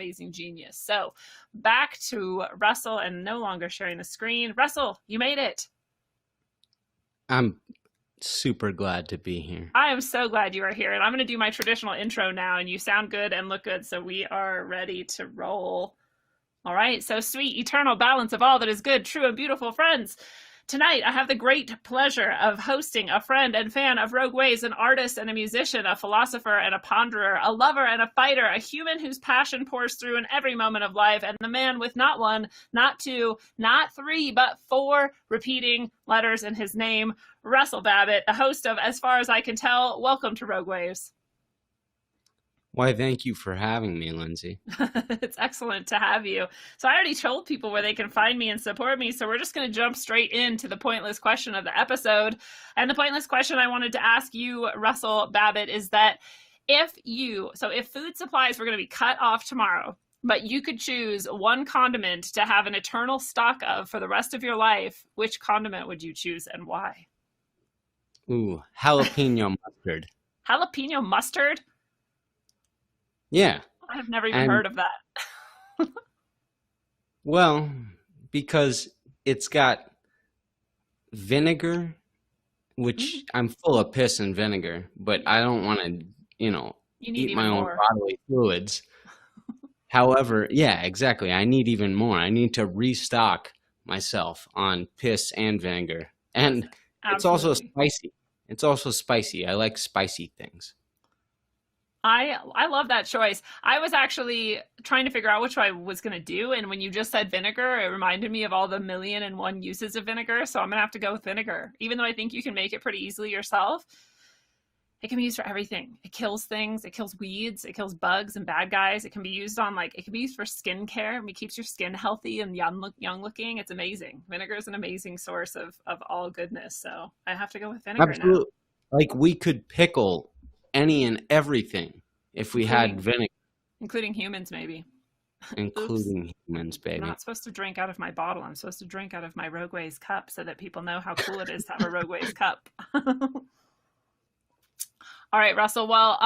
amazing genius. So back to Russell and no longer sharing the screen. Russell, you made it. I'm super glad to be here. I am so glad you are here. And I'm going to do my traditional intro now, and you sound good and look good. So we are ready to roll. All right. So sweet, eternal balance of all that is good, true, and beautiful, friends. Tonight, I have the great pleasure of hosting a friend and fan of Rogue Ways, an artist and a musician, a philosopher and a ponderer, a lover and a fighter, a human whose passion pours through in every moment of life, and the man with not one, not two, not three, but 4 repeating letters in his name, Russell Babbitt, the host of As Far As I Can Tell. Welcome to Rogue Waves. Why, thank you for having me, Lindsey. It's excellent to have you. So I already told people where they can find me and support me, so we're just going to jump straight into the pointless question of the episode. And the pointless question I wanted to ask you, Russell Babbitt, is that if food supplies were going to be cut off tomorrow, but you could choose one condiment to have an eternal stock of for the rest of your life, which condiment would you choose and why? Ooh, jalapeno mustard. Jalapeno mustard? Yeah. I have never even heard of that. Well, because it's got vinegar, which I'm full of piss and vinegar, but I don't want to, eat my own bodily fluids. However, yeah, exactly. I need even more. I need to restock myself on piss and vinegar. And It's also spicy. It's also spicy. I like spicy things. I love that choice. I was actually trying to figure out which I was going to do. And when you just said vinegar, it reminded me of all the 1,000,001 uses of vinegar. So I'm going to have to go with vinegar. Even though I think you can make it pretty easily yourself, it can be used for everything. It kills things. It kills weeds. It kills bugs and bad guys. It can be used on it can be used for skincare. It keeps your skin healthy and young looking. It's amazing. Vinegar is an amazing source of all goodness. So I have to go with vinegar now. Like we could pickle any and everything if we had vinegar. Including humans, maybe. Including humans, baby. I'm not supposed to drink out of my bottle. I'm supposed to drink out of my Rogue Ways cup so that people know how cool it is to have a Rogue Ways cup. All right, Russell. Well,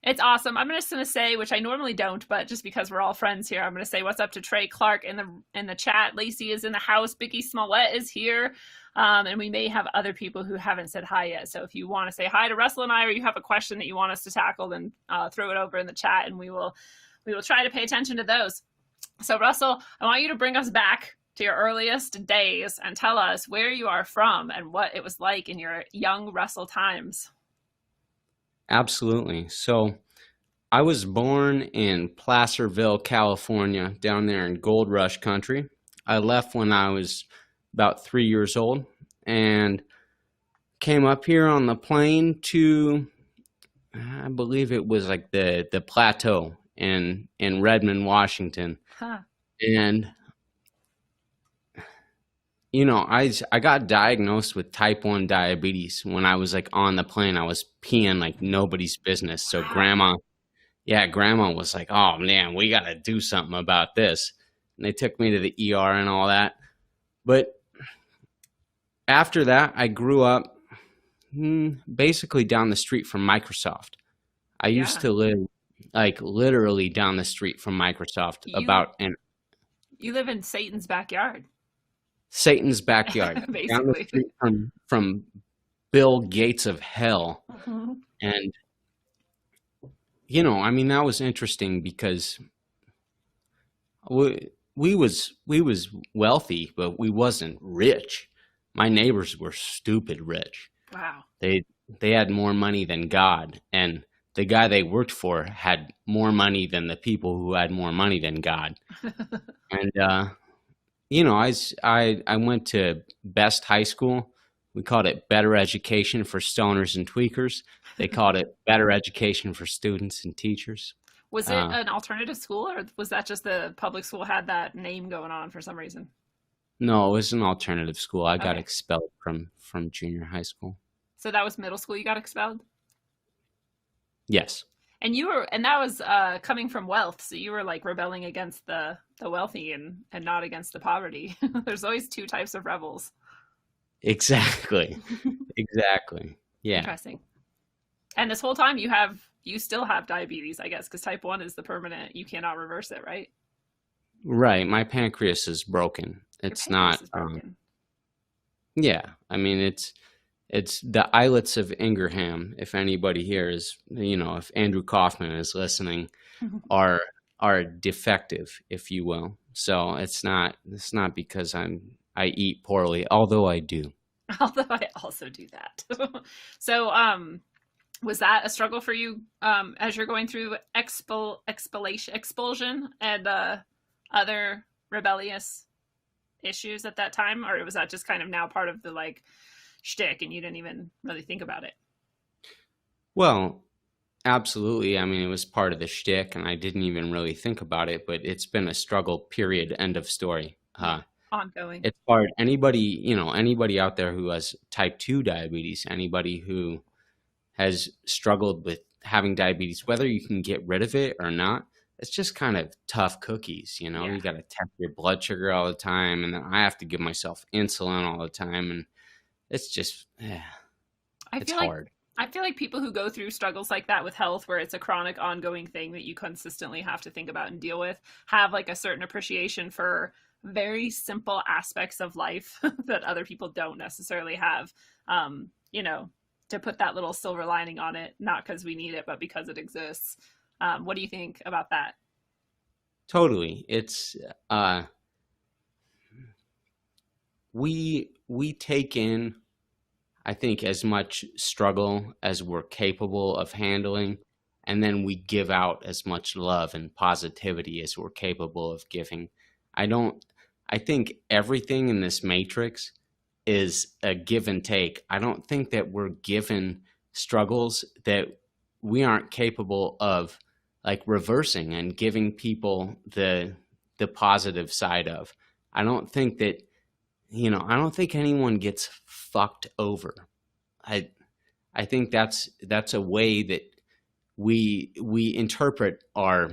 it's awesome. I'm just going to say, which I normally don't, but just because we're all friends here, I'm going to say what's up to Trey Clark in the chat. Lacey is in the house. Biggie Smollett is here. And we may have other people who haven't said hi yet. So if you want to say hi to Russell and I, or you have a question that you want us to tackle, then throw it over in the chat and we will try to pay attention to those. So Russell, I want you to bring us back to your earliest days and tell us where you are from and what it was like in your young Russell times. Absolutely. So I was born in Placerville, California, down there in Gold Rush country. I left when I was about 3 years old and came up here on the plane to, I believe it was like the plateau in Redmond, Washington. Huh. And, I got diagnosed with type 1 diabetes when I was on the plane. I was peeing like nobody's business. So grandma was like, oh man, we got to do something about this. And they took me to the ER and all that. But after that, I grew up basically down the street from Microsoft. I used to live literally down the street from Microsoft. You live in Satan's backyard. Satan's backyard. Down the street from Bill Gates of hell. Mm-hmm. And, that was interesting because we was wealthy, but we wasn't rich. My neighbors were stupid rich. Wow. They had more money than God, and the guy they worked for had more money than the people who had more money than God. And I went to Best High School. We called it Better Education for Stoners and Tweakers. They called it Better Education for Students and Teachers. Was it an alternative school, or was that just the public school had that name going on for some reason? No, it was an alternative school. I got expelled from junior high school. So that was middle school you got expelled? Yes. And that was coming from wealth. So you were rebelling against the wealthy and not against the poverty. There's always 2 types of rebels. Exactly. Exactly. Yeah. Interesting. And this whole time you have You still have diabetes, I guess, because type 1 is the permanent. You cannot reverse it, right? Right, my pancreas is broken. Your It's pancreas not. is broken. Yeah, I mean it's the islets of Ingraham. If anybody here is, if Andrew Kaufman is listening, are are defective, if you will. So it's not because I eat poorly, although I do. Although I also do that. So, was that a struggle for you as you're going through expulsion and other rebellious issues at that time, or was that just kind of now part of the like shtick and you didn't even really think about it? Well, absolutely. I mean, it was part of the shtick, and I didn't even really think about it. But it's been a struggle. Period. End of story. Yeah, ongoing. It's hard. Anybody out there who has type 2 diabetes, anybody who has struggled with having diabetes, whether you can get rid of it or not, it's just kind of tough cookies. Yeah, You got to test your blood sugar all the time, and then I have to give myself insulin all the time, and it's just, I it's feel like hard. I feel like people who go through struggles like that with health, where it's a chronic, ongoing thing that you consistently have to think about and deal with, have like a certain appreciation for very simple aspects of life that other people don't necessarily have. You know, to put that little silver lining on it, not because we need it, but because it exists. What do you think about that? Totally. It's we take in, I think, as much struggle as we're capable of handling, and then we give out as much love and positivity as we're capable of giving. I don't, I think everything in this matrix is a give and take. I don't think that we're given struggles that we aren't capable of like reversing and giving people the positive side of. I don't think that, I don't think anyone gets fucked over. I I think that's a way that we interpret our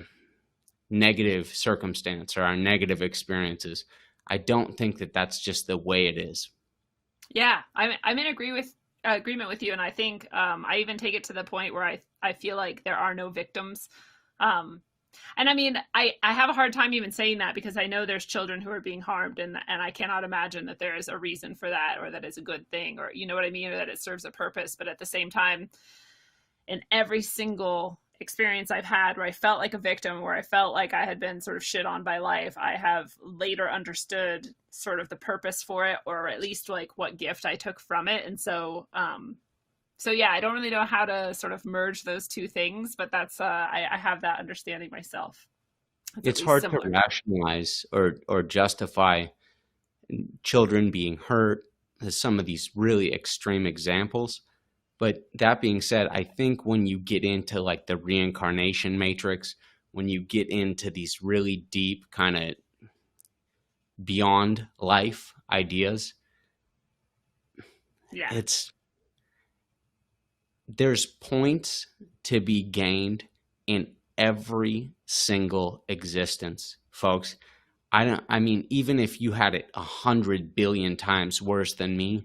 negative circumstance or our negative experiences. I don't think that that's just the way it is. Yeah, I'm in agreement with you, and I think I even take it to the point where I feel like there are no victims. Um, and I mean, I have a hard time even saying that because I know there's children who are being harmed, and I cannot imagine that there is a reason for that or that it's a good thing or you know what I mean or that it serves a purpose. But at the same time, in every single experience I've had where I felt like a victim, where I felt like I had been sort of shit on by life, I have later understood sort of the purpose for it, or at least like what gift I took from it. And so yeah, I don't really know how to sort of merge those two things, but that's I have that understanding myself. It's at It's least hard to similar. rationalize or justify children being hurt as some of these really extreme examples. But that being said, I think when you get into like the reincarnation matrix, when you get into these really deep kind of beyond life ideas, Yeah. it's there's points to be gained in every single existence, folks. I mean, even if you had it 100 billion times worse than me,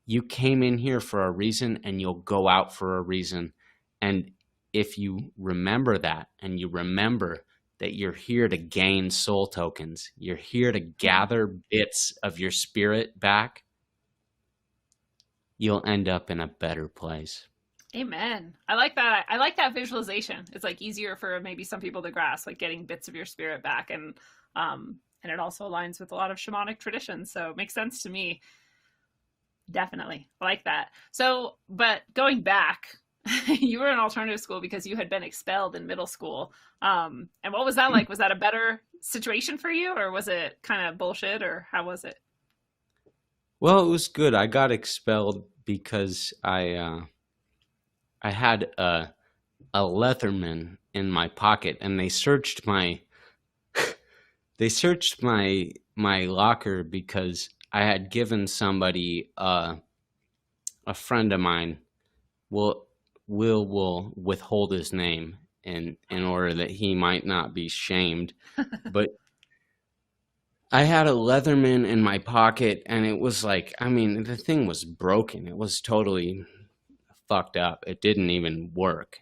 you came in here for a reason and you'll go out for a reason. And if you remember that and you remember that you're here to gain soul tokens, you're here to gather bits of your spirit back, you'll end up in a better place. Amen. I like that. I like that visualization. It's like easier for maybe some people to grasp, like getting bits of your spirit back, and it also aligns with a lot of shamanic traditions, so it makes sense to me. Definitely, I like that. So, but going back, you were in alternative school because you had been expelled in middle school. And what was that like? Was that a better situation for you, or was it kind of bullshit, or how was it? Well, it was good. I got expelled because I had a Leatherman in my pocket, and they searched my locker because I had given somebody a friend of mine will withhold his name in order that he might not be shamed. But I had a Leatherman in my pocket, and it was like, I mean, the thing was broken. It was totally fucked up. It didn't even work.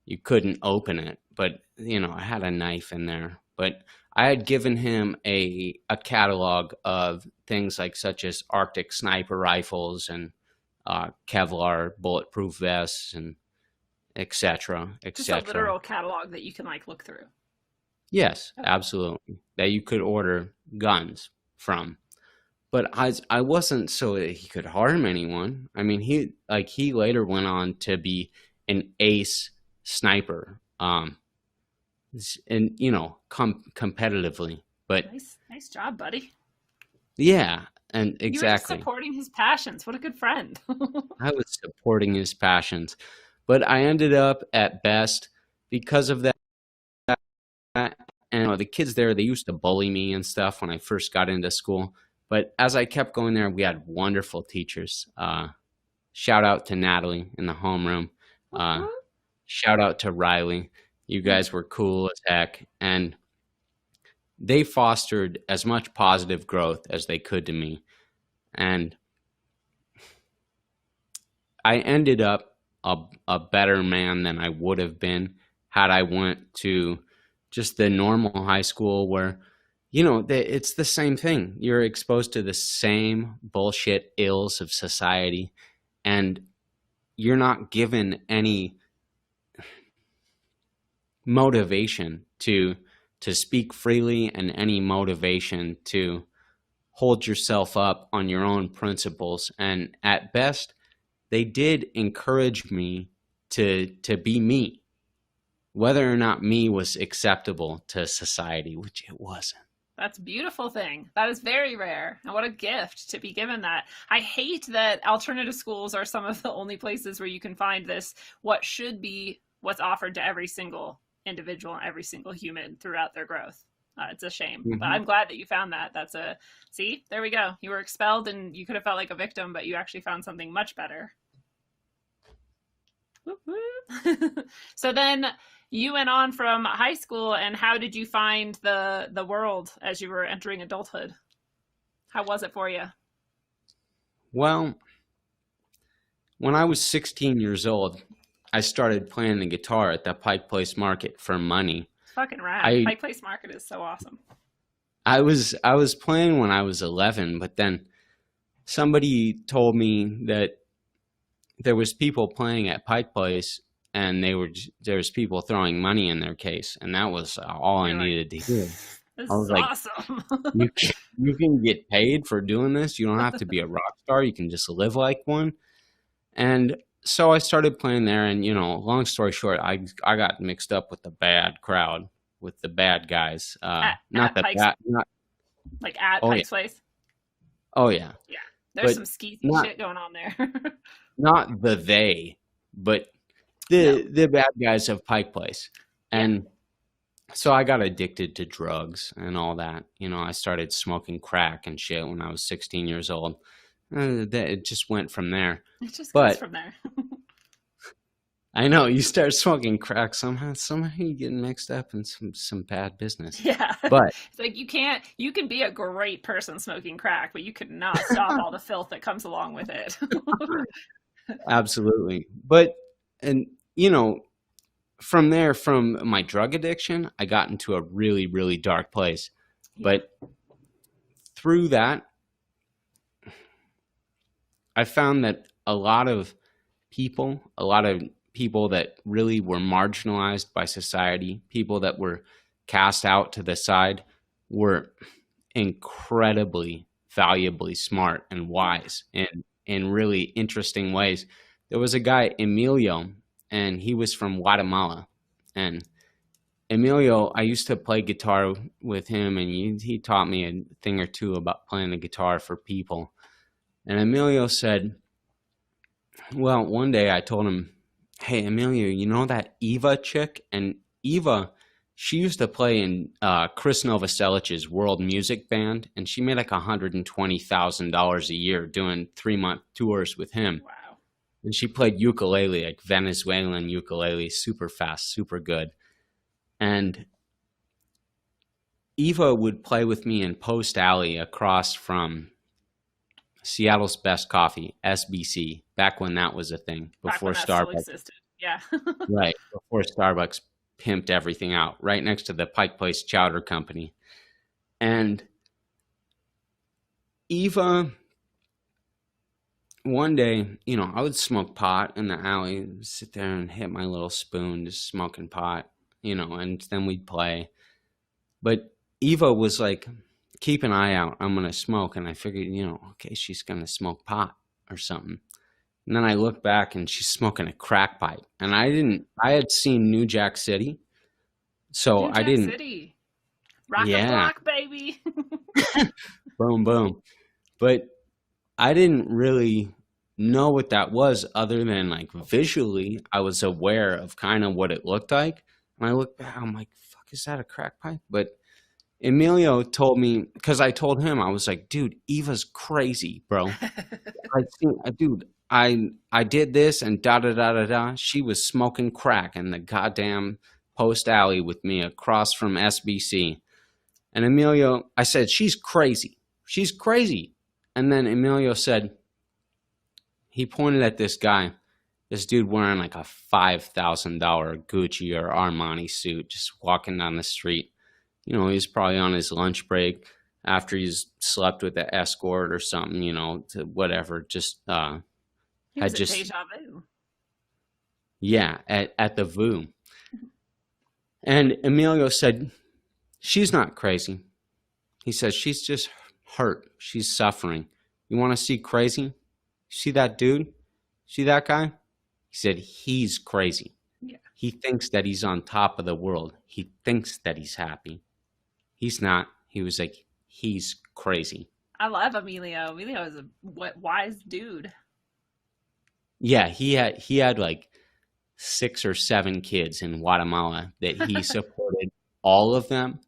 you couldn't open it, but I had a knife in there. But I had given him a catalog of things like such as Arctic sniper rifles and Kevlar bulletproof vests and etc. Just a etc. literal catalog that you can like look through. Yes, Okay. absolutely. That you could order guns from. But I wasn't so that he could harm anyone. I mean, he later went on to be an ace sniper, and competitively. But Nice job, buddy. yeah, and You were just exactly, supporting his passions. What a good friend. I was supporting his passions. But I ended up at best because of that. And the kids there, they used to bully me and stuff when I first got into school. But as I kept going there, we had wonderful teachers. Shout out to Natalie in the homeroom. Shout out to Riley. You guys were cool as heck. And they fostered as much positive growth as they could to me. And I ended up a better man than I would have been had I went to just the normal high school where, it's the same thing. You're exposed to the same bullshit ills of society, and you're not given any motivation to speak freely and any motivation to hold yourself up on your own principles. And at best, they did encourage me to be me, whether or not me was acceptable to society, which it wasn't. That's a beautiful thing. That is very rare. And what a gift to be given that. I hate that alternative schools are some of the only places where you can find this, what should be what's offered to every single individual and every single human throughout their growth. It's a shame, but I'm glad that you found that. See, there we go. You were expelled and you could have felt like a victim, but you actually found something much better. So then you went on from high school, and how did you find the world as you were entering adulthood? How was it for you? Well, when I was 16 years old, I started playing the guitar at the Pike Place Market for money. It's fucking rad. Pike Place Market is so awesome. I was playing when I was 11, but then somebody told me that there was people playing at Pike Place, and there was people throwing money in their case, and that was all I needed to hear. This is awesome. you can get paid for doing this. You don't have to be a rock star. You can just live like one. And so I started playing there, and long story short, I got mixed up with the bad crowd, with the bad guys. Not the bad, not like at Pike's Place. Oh yeah. Yeah, there's some skeezy shit going on there. Not they, but the bad guys of Pike Place. And so I got addicted to drugs and all that. I started smoking crack and shit when I was 16 years old. It just went from there. It just goes from there. I know, you start smoking crack, somehow you get mixed up in some bad business. Yeah. But it's like you can be a great person smoking crack, but you could not stop all the filth that comes along with it. Absolutely. But, and from there, from my drug addiction, I got into a really, really dark place. But through that, I found that a lot of people that really were marginalized by society, people that were cast out to the side, were incredibly valuably smart and wise in really interesting ways. There was a guy, Emilio, and he was from Guatemala. And Emilio, I used to play guitar with him, and he taught me a thing or two about playing the guitar for people. And Emilio said, well, one day I told him, hey, Emilio, you know that Eva chick? And Eva, she used to play in Chris Novoselic's world music band, and she made like $120,000 a year doing 3-month tours with him. Wow. And she played ukulele, like Venezuelan ukulele, super fast, super good. And Eva would play with me in Post Alley across from Seattle's Best Coffee, SBC, back when that was a thing, before Starbucks. Yeah. right before Starbucks pimped everything out, right next to the Pike Place Chowder Company. And Eva, one day, I would smoke pot in the alley, sit there and hit my little spoon, just smoking pot, and then we'd play. But Eva was like, keep an eye out. I'm going to smoke. And I figured, okay, she's going to smoke pot or something. And then I look back and she's smoking a crack pipe. And I had seen New Jack City. So New I Jack didn't, City. Rock a yeah, block, baby. boom, boom. But I didn't really know what that was other than like visually, I was aware of kind of what it looked like. And I look back, I'm like, fuck, is that a crack pipe? But Emilio told me, because I told him, I was like, dude, Eva's crazy, bro. Dude, I did this and da da da da da. She was smoking crack in the goddamn post alley with me across from SBC. And Emilio, I said, she's crazy. She's crazy. And then Emilio said, he pointed at this guy, this dude wearing like a $5,000 Gucci or Armani suit, just walking down the street. He's probably on his lunch break after he's slept with an escort or something, to whatever. Just He was at Deja Vu. Yeah, at the VU. And Emilio said, she's not crazy. He says, she's just hurt. She's suffering. You want to see crazy? See that dude? See that guy? He said, he's crazy. Yeah. He thinks that he's on top of the world. He thinks that he's happy. He's not. He was like, he's crazy. I love Emilio. Emilio is a wise dude. Yeah, he had like 6 or 7 kids in Guatemala that he supported all of them,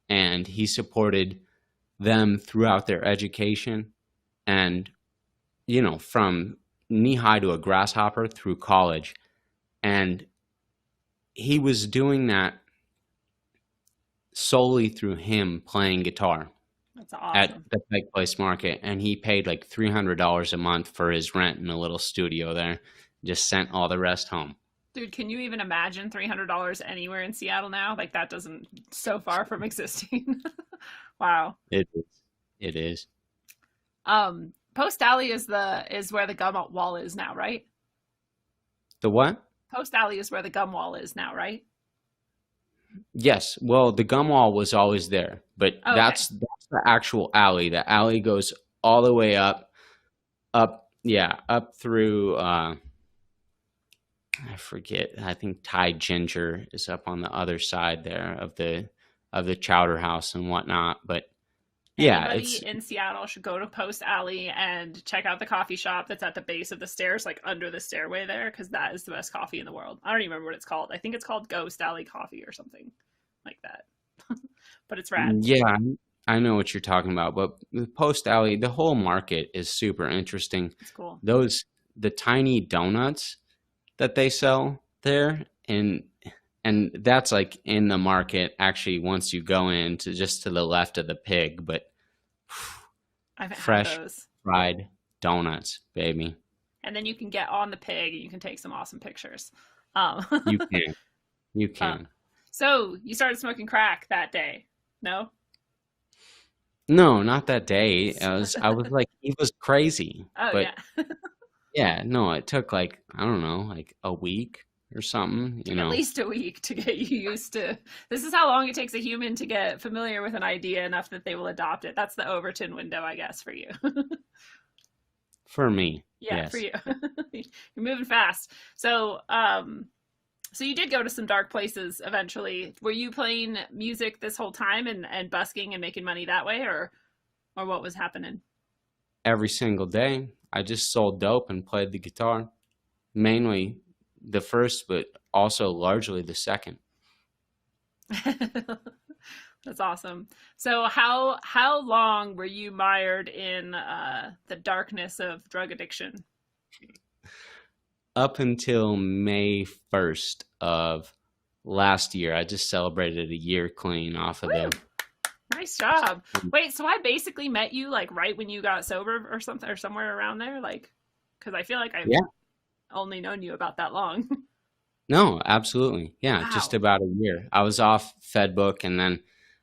and he supported them throughout their education, and from knee high to a grasshopper through college. And he was doing that solely through him playing guitar. That's awesome. At the Pike Place Market, and he paid like $300 a month for his rent in a little studio there. Just sent all the rest home. Dude, can you even imagine $300 anywhere in Seattle now? Like, that doesn't, so far from existing. Wow. It is. Post Alley is where the gum wall is now, right? The what? Post Alley is where the gum wall is now, right? Yes. Well, the gum wall was always there, but Okay. that's the actual alley. The alley goes all the way up through I forget. I think Thai Ginger is up on the other side there of the Chowder House and whatnot. But yeah, anybody in Seattle should go to Post Alley and check out the coffee shop that's at the base of the stairs, like under the stairway there, because that is the best coffee in the world. I don't even remember what it's called. I think it's called Ghost Alley Coffee or something like that. But it's rad. Yeah, I know what you're talking about. But the Post Alley, the whole market is super interesting. It's cool. The tiny donuts that they sell there, and that's like in the market actually once you go in to just to the left of the pig, but fresh fried donuts, baby. And then you can get on the pig and you can take some awesome pictures. You can. So you started smoking crack that day? No? No, not that day. I was like, he was crazy. Oh, but yeah. yeah, no, it took like, I don't know, like a week or something, At least a week to get you used to. This is how long it takes a human to get familiar with an idea enough that they will adopt it. That's the Overton window, I guess, for you. For me. Yeah, yes. For you. You're moving fast. So you did go to some dark places eventually. Were you playing music this whole time and busking and making money that way, or what was happening? Every single day. I just sold dope and played the guitar. Mainly the first, but also largely the second. That's awesome. So how long were you mired in the darkness of drug addiction? Up until May 1st of last year. I just celebrated a year clean off of them. Nice job. Wait, so I basically met you like right when you got sober or something, or somewhere around there? Like, because I feel like I've only known you about that long. No, absolutely. Yeah, just Wow. about a year. I was off Fedbook, and then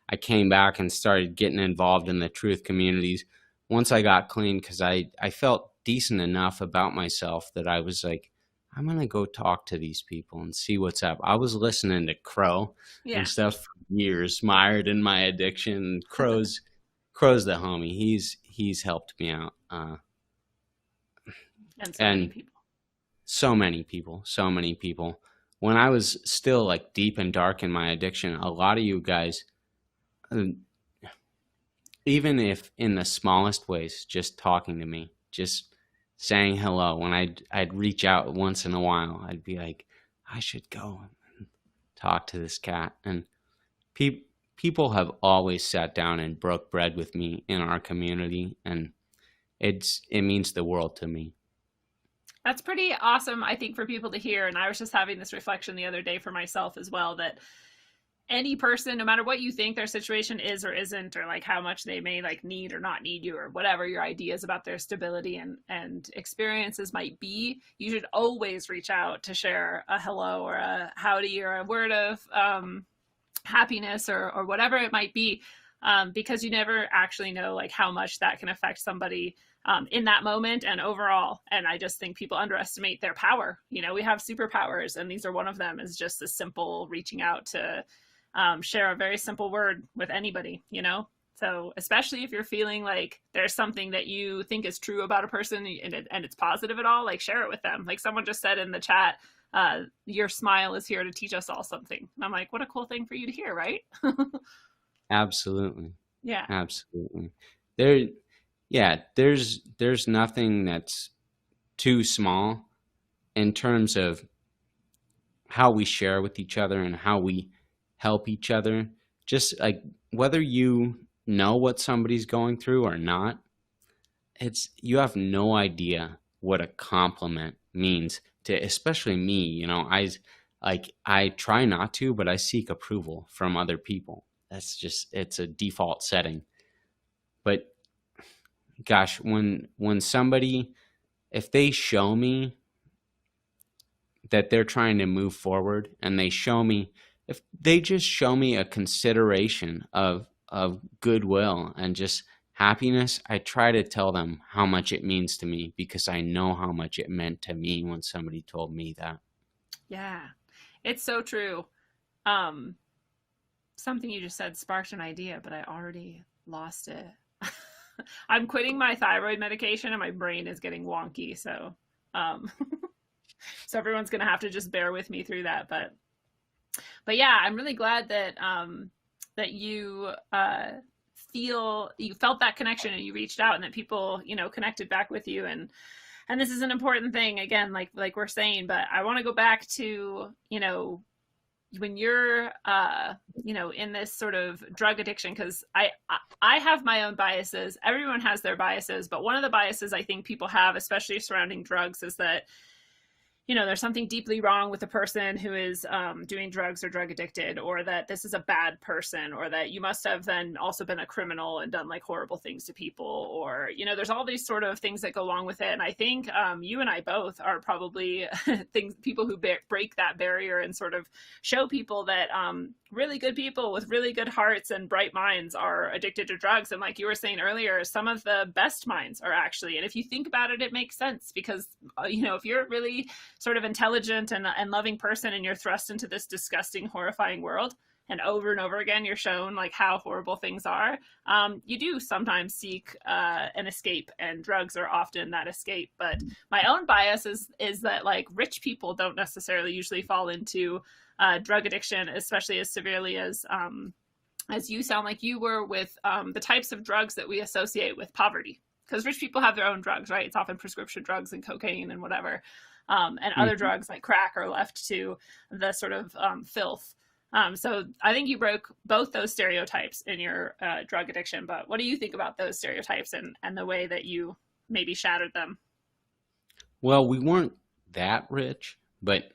I came back and started getting involved in the truth communities once I got clean, because I felt decent enough about myself that I was like, I'm going to go talk to these people and see what's up. I was listening to Crow and Yeah. stuff for years, mired in my addiction. Crow's the homie. He's helped me out. And so many And people. so many people. When I was still like deep and dark in my addiction, a lot of you guys, uh, even if in the smallest ways, just talking to me, just saying hello. When I'd reach out once in a while, I'd be like, I should go and talk to this cat. And pe- people have always sat down and broke bread with me in our community, and it means the world to me. That's pretty awesome, I think, for people to hear. And I was just having this reflection the other day for myself as well, that any person, no matter what you think their situation is or isn't, or like how much they may like need or not need you, or whatever your ideas about their stability and experiences might be, you should always reach out to share a hello or a howdy or a word of happiness or whatever it might be, because you never actually know like how much that can affect somebody in that moment and overall. And I just think people underestimate their power. You know, we have superpowers, and these are one of them, is just a simple reaching out to share a very simple word with anybody, you know? So especially if you're feeling like there's something that you think is true about a person and it's positive at all, like share it with them. Like someone just said in the chat, your smile is here to teach us all something. And I'm like, what a cool thing for you to hear, right? Absolutely. Yeah. Absolutely. There, yeah, there's nothing that's too small in terms of how we share with each other and how we help each other. Just like whether you know what somebody's going through or not, it's you have no idea what a compliment means to especially me. I try not to, but I seek approval from other people. That's just it's a default setting. But gosh, when somebody, if they show me that they're trying to move forward, and they show me, if they just show me a consideration of goodwill and just happiness, I try to tell them how much it means to me, because I know how much it meant to me when somebody told me that. Yeah. It's so true. Um, Something you just said sparked an idea, but I already lost it. I'm quitting my thyroid medication and my brain is getting wonky. Um, so everyone's going to have to just bear with me through that. But yeah, I'm really glad that that you feel you felt that connection and you reached out and that people connected back with you, and this is an important thing again, like we're saying. But I want to go back to when you're in this sort of drug addiction, because I have my own biases. Everyone has their biases, but one of the biases I think people have, especially surrounding drugs, is that there's something deeply wrong with the person who is doing drugs or drug addicted, or that this is a bad person, or that you must have then also been a criminal and done like horrible things to people, or there's all these sort of things that go along with it. And I think you and I both are probably people who break that barrier and sort of show people that really good people with really good hearts and bright minds are addicted to drugs. And like you were saying earlier, some of the best minds are actually, and if you think about it, it makes sense, because if you're really sort of intelligent and loving person and you're thrust into this disgusting, horrifying world, and over again you're shown like how horrible things are, you do sometimes seek an escape, and drugs are often that escape. But my own bias is that like rich people don't necessarily usually fall into drug addiction, especially as severely as you sound like you were with the types of drugs that we associate with poverty. Because rich people have their own drugs, right? It's often prescription drugs and cocaine and whatever. And other Mhm. drugs like crack are left to the sort of filth. So I think you broke both those stereotypes in your drug addiction. But what do you think about those stereotypes and the way that you maybe shattered them? Well, we weren't that rich, but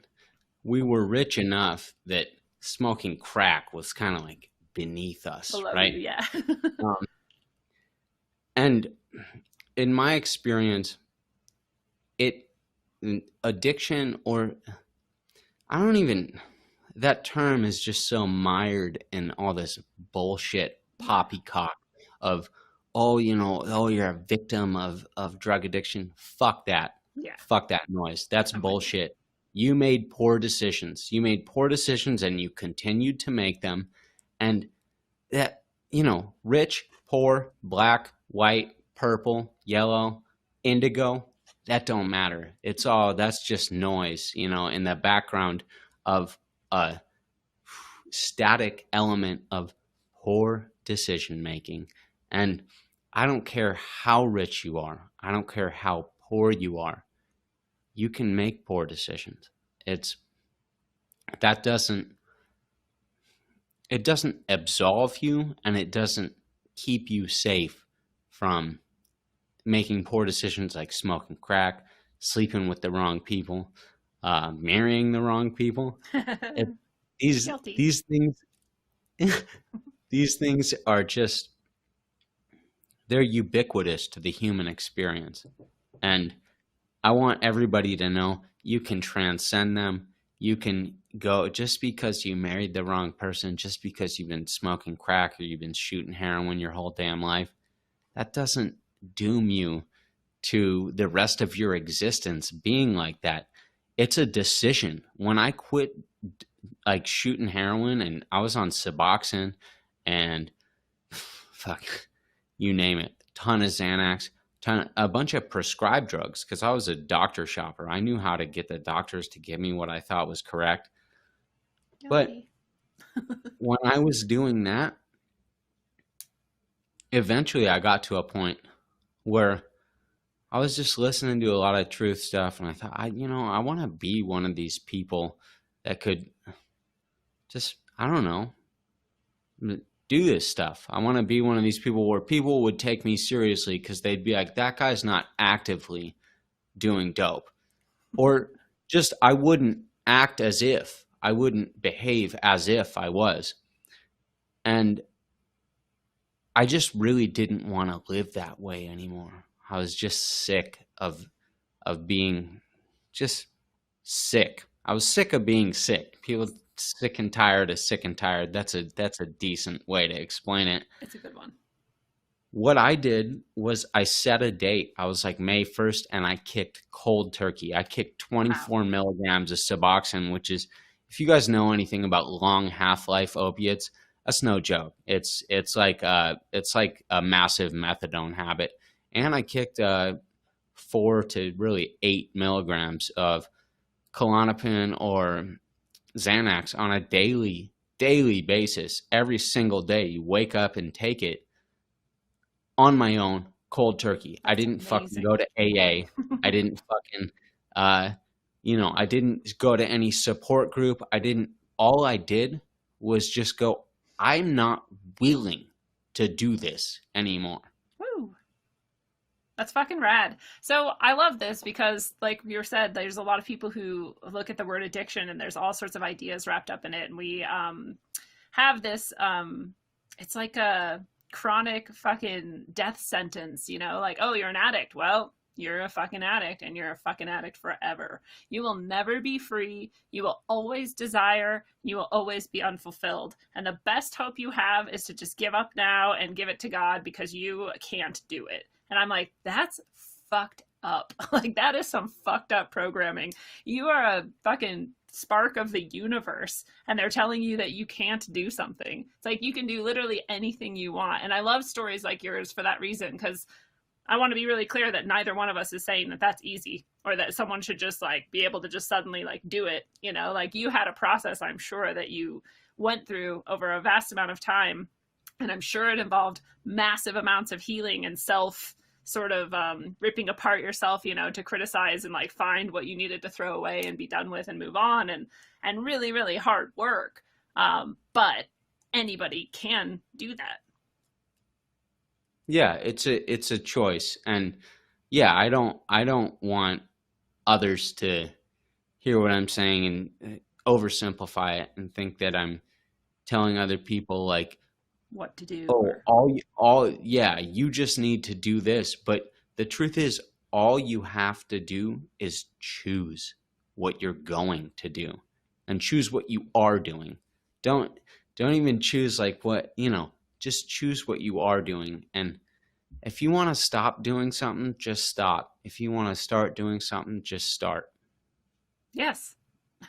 we were rich enough that smoking crack was kind of like beneath us, Below you, right? yeah. Um, and in my experience, it addiction, or I don't even, that term is just so mired in all this bullshit Yeah. poppycock of, oh, oh, you're a victim of drug addiction. Fuck that. Yeah. Fuck that noise. That's I'm with you. bullshit. You made poor decisions. You made poor decisions and you continued to make them. And that, rich, poor, black, white, purple, yellow, indigo, that don't matter. That's just noise, in the background of a static element of poor decision making. And I don't care how rich you are. I don't care how poor you are. You can make poor decisions. That doesn't it doesn't absolve you, and it doesn't keep you safe from making poor decisions like smoking crack, sleeping with the wrong people, marrying the wrong people. It, these Guilty. these things these things are just, they're ubiquitous to the human experience. And I want everybody to know you can transcend them. You can go, just because you married the wrong person, just because you've been smoking crack or you've been shooting heroin your whole damn life, that doesn't doom you to the rest of your existence being like that. It's a decision. When I quit like shooting heroin and I was on Suboxone and fuck, you name it, ton of Xanax, a bunch of prescribed drugs, because I was a doctor shopper. I knew how to get the doctors to give me what I thought was correct. But Guilty. when I was doing that, eventually I got to a point where I was just listening to a lot of truth stuff, and I thought, I want to be one of these people that could just, I don't know, do this stuff. I want to be one of these people where people would take me seriously because they'd be like, that guy's not actively doing dope. Or just, I wouldn't act as if, I wouldn't behave as if I was. And I just really didn't want to live that way anymore. I was just sick of being just sick. I was sick of being sick. People sick and tired of sick and tired. That's a decent way to explain it. It's a good one. What I did was I set a date. I was like May 1st, and I kicked cold turkey. I kicked 24 milligrams of Suboxone, which is, if you guys know anything about long half-life opiates, that's no joke. It's like a massive methadone habit. And I kicked 4 to really 8 milligrams of Klonopin or Xanax on a daily basis. Every single day, you wake up and take it on my own, cold turkey. I didn't fucking go to AA. I didn't fucking, I didn't go to any support group. All I did was just go, I'm not willing to do this anymore. Woo. That's fucking rad. So I love this because, like you said, there's a lot of people who look at the word addiction and there's all sorts of ideas wrapped up in it. And we have this, it's like a chronic fucking death sentence, like, oh, you're an addict. Well, you're a fucking addict and you're a fucking addict forever. You will never be free. You will always desire. You will always be unfulfilled. And the best hope you have is to just give up now and give it to God because you can't do it. And I'm like, that's fucked up. Like, that is some fucked up programming. You are a fucking spark of the universe, and they're telling you that you can't do something. It's like, you can do literally anything you want. And I love stories like yours for that reason, because I want to be really clear that neither one of us is saying that that's easy, or that someone should just like be able to just suddenly like do it. Like, you had a process, I'm sure, that you went through over a vast amount of time. And I'm sure it involved massive amounts of healing and self sort of ripping apart yourself, to criticize and like find what you needed to throw away and be done with and move on, and really, really hard work. But anybody can do that. Yeah, it's a choice. And yeah, I don't want others to hear what I'm saying and oversimplify it and think that I'm telling other people like what to do. Yeah, you just need to do this. But the truth is, all you have to do is choose what you're going to do. and choose what you are doing. Don't don't even choose like what, just choose what you are doing. And if you want to stop doing something, just stop. If you want to start doing something, just start. Yes,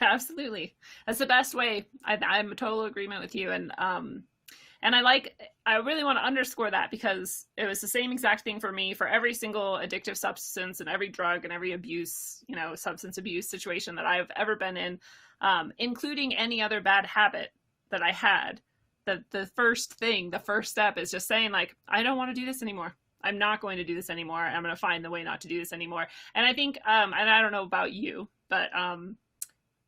absolutely. That's the best way. I'm in total agreement with you. And I really want to underscore that because it was the same exact thing for me for every single addictive substance and every drug and every abuse, substance abuse situation that I've ever been in, including any other bad habit that I had. The first step is just saying, like, I don't want to do this anymore. I'm not going to do this anymore. I'm going to find the way not to do this anymore. And I think, and I don't know about you, but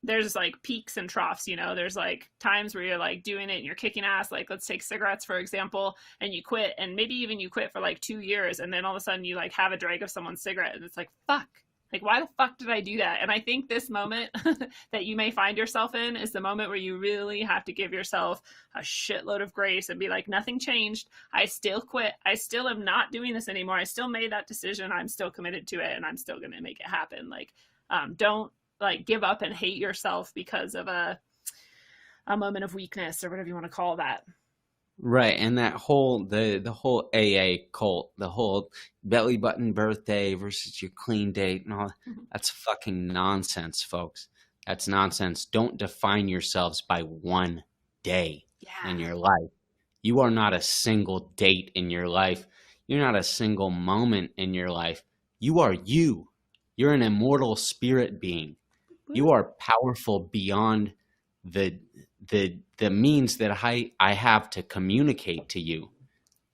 there's like peaks and troughs, there's like times where you're like doing it and you're kicking ass. Like, let's take cigarettes, for example, and you quit, and maybe even you quit for like 2 years. And then all of a sudden you like have a drag of someone's cigarette and it's like, fuck, like, why the fuck did I do that? And I think this moment that you may find yourself in is the moment where you really have to give yourself a shitload of grace and be like, nothing changed. I still quit. I still am not doing this anymore. I still made that decision. I'm still committed to it and I'm still going to make it happen. Like, don't like give up and hate yourself because of a moment of weakness or whatever you want to call that. Right, and that whole the whole AA cult, the whole belly button birthday versus your clean date and all, that's fucking nonsense, folks. That's nonsense. Don't define yourselves by one day in your life. You are not a single date in your life. You're not a single moment in your life. You are you. You're an immortal spirit being. You are powerful beyond the means that I have to communicate to you.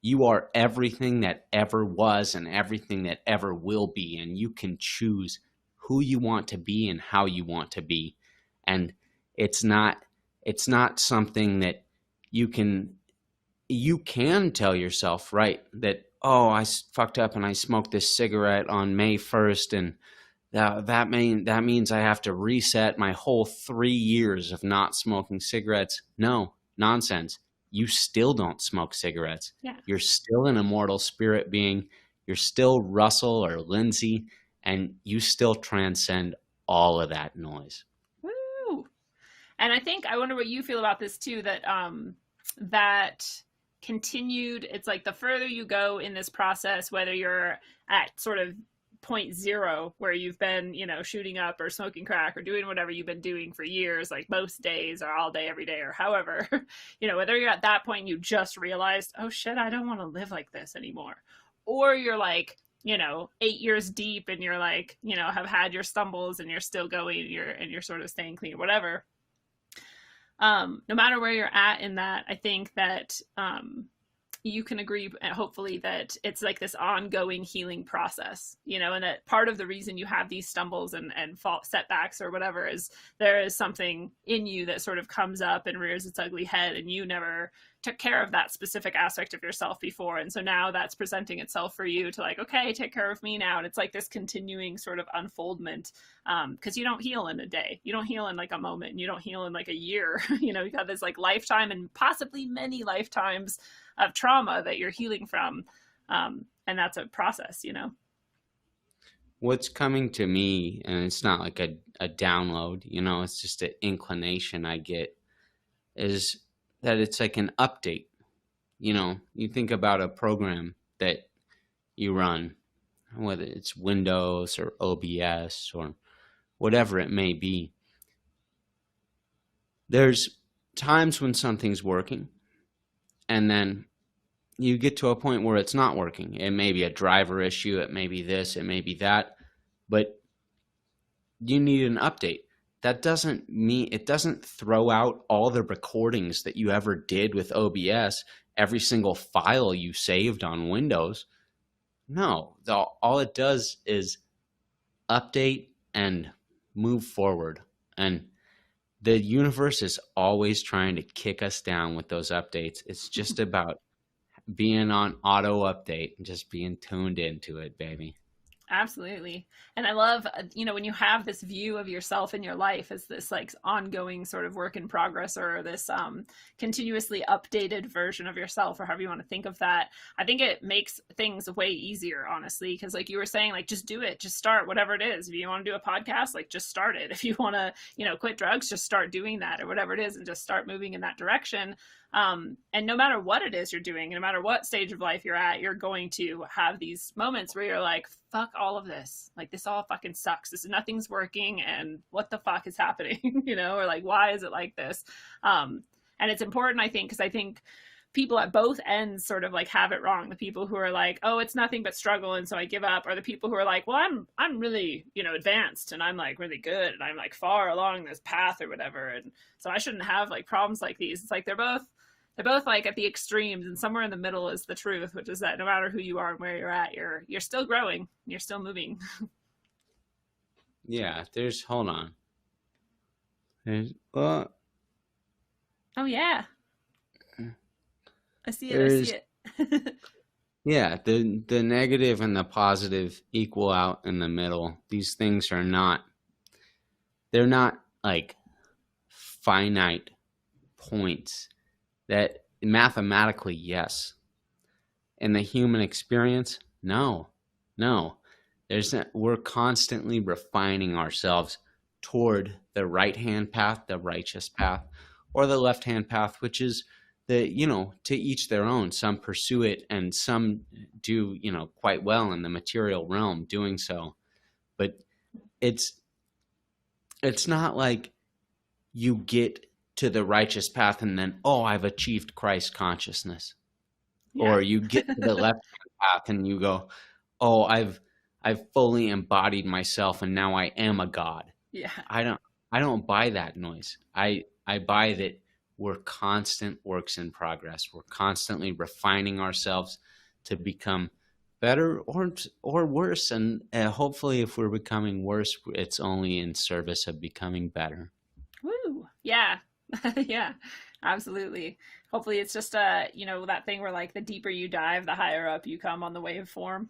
You are everything that ever was and everything that ever will be, and you can choose who you want to be and how you want to be. And it's not something that you can tell yourself, right, that, oh, I fucked up and I smoked this cigarette on May 1st and that means I have to reset my whole 3 years of not smoking cigarettes. No, nonsense. You still don't smoke cigarettes. Yeah. You're still an immortal spirit being. You're still Russell or Lindsey, and you still transcend all of that noise. Woo! And I wonder what you feel about this too, that that continued, it's like the further you go in this process, whether you're at sort of point zero where you've been, shooting up or smoking crack or doing whatever you've been doing for years, like most days or all day, every day, or however, whether you're at that point and you just realized, oh shit, I don't want to live like this anymore. Or you're like, 8 years deep and you're like, have had your stumbles and you're still going and you're sort of staying clean or whatever. No matter where you're at in that, I think that, you can agree, hopefully, that it's like this ongoing healing process, and that part of the reason you have these stumbles and fault setbacks or whatever is there is something in you that sort of comes up and rears its ugly head, and you never took care of that specific aspect of yourself before. And so now that's presenting itself for you to like, okay, take care of me now. And it's like this continuing sort of unfoldment, because you don't heal in a day. You don't heal in like a moment, and you don't heal in like a year. You got this like lifetime and possibly many lifetimes of trauma that you're healing from. And that's a process, What's coming to me, and it's not like a download, it's just an inclination I get, is that it's like an update. You think about a program that you run, whether it's Windows or OBS or whatever it may be. There's times when something's working, and then you get to a point where it's not working. It may be a driver issue, it may be this, it may be that, but you need an update. That doesn't mean, it doesn't throw out all the recordings that you ever did with OBS, every single file you saved on Windows. No, all it does is update and move forward. And the universe is always trying to kick us down with those updates. It's just about being on auto update and just being tuned into it, baby. Absolutely. And I love, when you have this view of yourself in your life as this like ongoing sort of work in progress, or this continuously updated version of yourself, or however you want to think of that, I think it makes things way easier, honestly. Because like you were saying, like just do it, just start whatever it is. If you want to do a podcast, like just start it. If you want to, quit drugs, just start doing that, or whatever it is, and just start moving in that direction. And no matter what it is you're doing, no matter what stage of life you're at, you're going to have these moments where you're like, fuck all of this. Like, this all fucking sucks. Nothing's working. And what the fuck is happening? Or like, why is it like this? And it's important, I think, because I think people at both ends sort of like have it wrong. The people who are like, oh, it's nothing but struggle, and so I give up, or the people who are like, well, I'm really, advanced, and I'm like really good, and I'm like far along this path or whatever, and so I shouldn't have like problems like these. It's like they're both like at the extremes, and somewhere in the middle is the truth, which is that no matter who you are and where you're at, you're still growing, you're still moving. Yeah, hold on. Oh yeah, I see it. Yeah, the negative and the positive equal out in the middle. These things they're not like finite points. That mathematically, yes. In the human experience, no. We're constantly refining ourselves toward the right-hand path, the righteous path, or the left-hand path, which is to each their own. Some pursue it, and some do, quite well in the material realm doing so. But it's not like you get to the righteous path and then, oh, I've achieved Christ consciousness. Yeah. Or you get to the left path and you go, oh, I've fully embodied myself and now I am a God. Yeah. I don't buy that noise. I buy that we're constant works in progress. We're constantly refining ourselves to become better or worse. And hopefully if we're becoming worse, it's only in service of becoming better. Woo. Yeah. Yeah, absolutely. Hopefully it's just that thing where like the deeper you dive, the higher up you come on the waveform.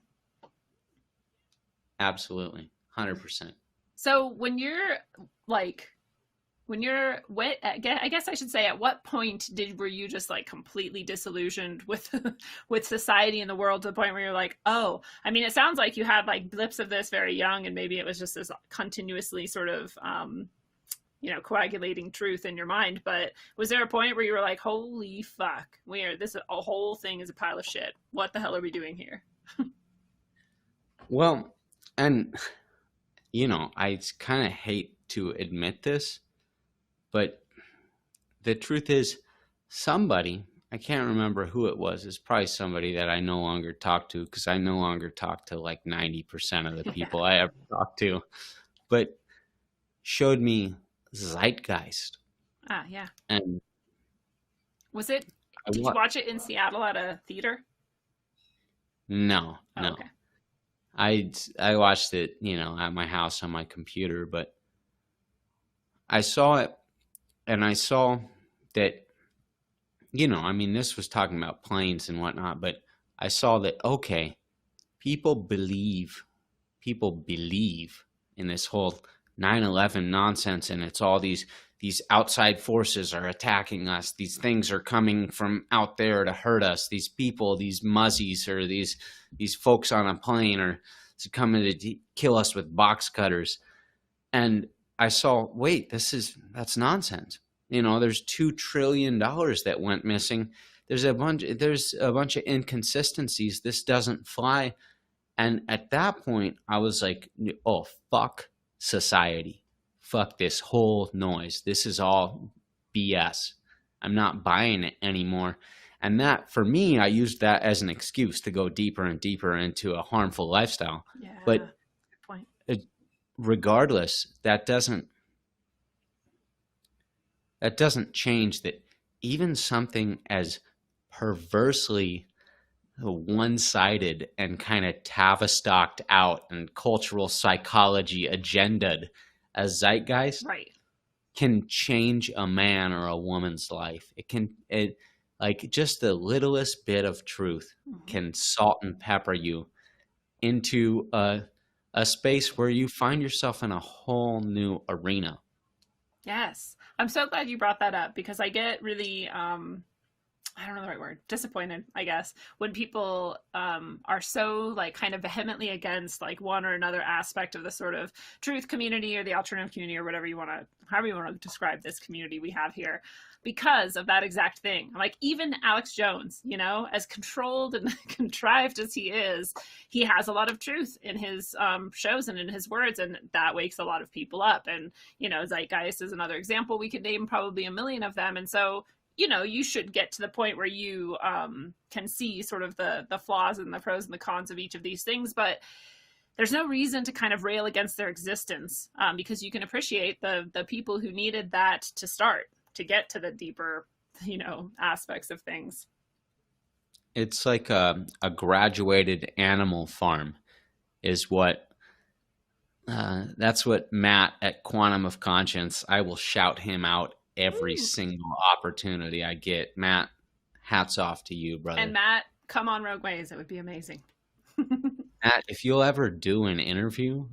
Absolutely. 100%. So when you're I guess I should say, at what point were you just like completely disillusioned with with society and the world, to the point where you're like, oh, I mean, it sounds like you had like blips of this very young, and maybe it was just this continuously sort of coagulating truth in your mind. But was there a point where you were like, holy fuck, this whole thing is a pile of shit. What the hell are we doing here? Well, and I kind of hate to admit this, but the truth is, somebody, I can't remember who it was, it's probably somebody that I no longer talk to, because I no longer talk to like 90% of the people I ever talk to, but showed me Zeitgeist. Yeah. And did you watch it in Seattle at a theater? No. Okay. I watched it, at my house on my computer, but I saw it, and I saw that, this was talking about planes and whatnot, but I saw that, okay, people believe in this whole 9/11 nonsense, and it's all these outside forces are attacking us. These things are coming from out there to hurt us. These people, these muzzies, or these folks on a plane are coming to kill us with box cutters. And I saw, wait, that's nonsense. There's $2 trillion that went missing. There's a bunch of inconsistencies. This doesn't fly. And at that point, I was like, oh, fuck society. Fuck this whole noise. This is all BS. I'm not buying it anymore. And that, for me, I used that as an excuse to go deeper and deeper into a harmful lifestyle. Yeah, but good point. Regardless, that doesn't change that even something as perversely one-sided and kind of Tavistocked out and cultural psychology agenda'd as Zeitgeist, right, can change a man or a woman's life. Like just the littlest bit of truth can salt and pepper you into a a space where you find yourself in a whole new arena. Yes. I'm so glad you brought that up because I get really I don't know the right word, disappointed, I guess, when people are so like kind of vehemently against like one or another aspect of the sort of truth community or the alternative community or whatever you want to, however you want to describe this community we have here, because of that exact thing. Like even Alex Jones, you know, as controlled and contrived as he has a lot of truth in his shows and in his words, and that wakes a lot of people up. And you know, Zeitgeist is another example. We could name probably a million of them. And so you know, you should get to the point where you can see sort of the flaws and the pros and the cons of each of these things, but there's no reason to kind of rail against their existence because you can appreciate the people who needed that to start, to get to the deeper, you know, aspects of things. It's like a graduated animal farm is what, that's what Matt at Quantum of Conscience, I will shout him out every single opportunity I get. Matt, hats off to you, brother. And Matt, come on Rogue Ways. It would be amazing. Matt, if you'll ever do an interview,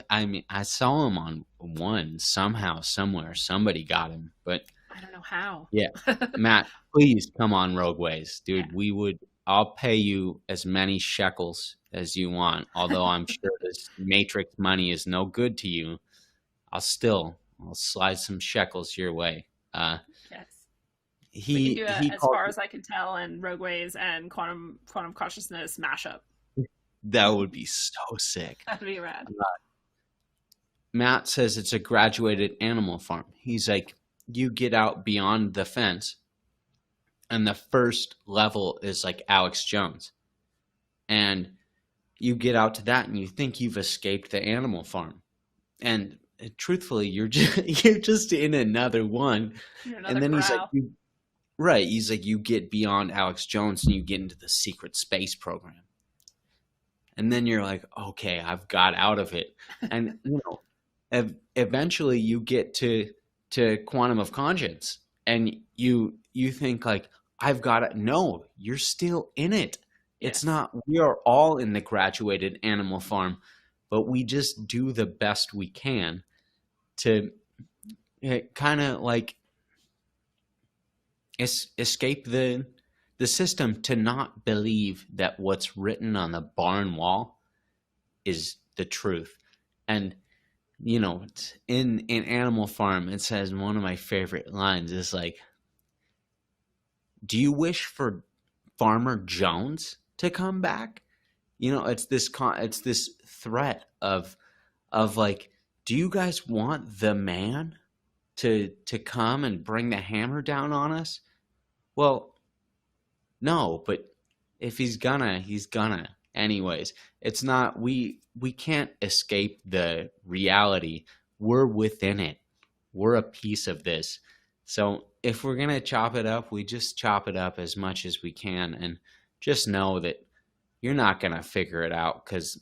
I mean, I saw him on one somehow, somewhere. Somebody got him, but I don't know how. Yeah, Matt, please come on Rogue Ways, dude. Yeah. I'll pay you as many shekels as you want. Although I'm sure this Matrix money is no good to you, I'll slide some shekels your way. Yes. He can do he as called, far as I can tell, and Rogue Ways and quantum consciousness mashup. that would be so sick. That'd be rad. Matt says it's a graduated animal farm. He's like, you get out beyond the fence, and the first level is like Alex Jones, and you get out to that, and you think you've escaped the animal farm, and truthfully, you're just in another one. Another and then corral. he's like, you get beyond Alex Jones and you get into the secret space program, and then you're like, okay, I've got out of it. And you know, eventually you get to Quantum of Conscience, and you think like, I've got it. No, you're still in it. It's not, we are all in the graduated animal farm, but we just do the best we can to kind of like escape the system, to not believe that what's written on the barn wall is the truth. And you know, in Animal Farm, it says, one of my favorite lines is like, do you wish for Farmer Jones to come back? You know, it's this threat of like, do you guys want the man to come and bring the hammer down on us? Well, no, but if he's gonna anyways. It's not, we can't escape the reality. We're within it. We're a piece of this. So if we're gonna chop it up, we just chop it up as much as we can, and just know that you're not gonna figure it out, because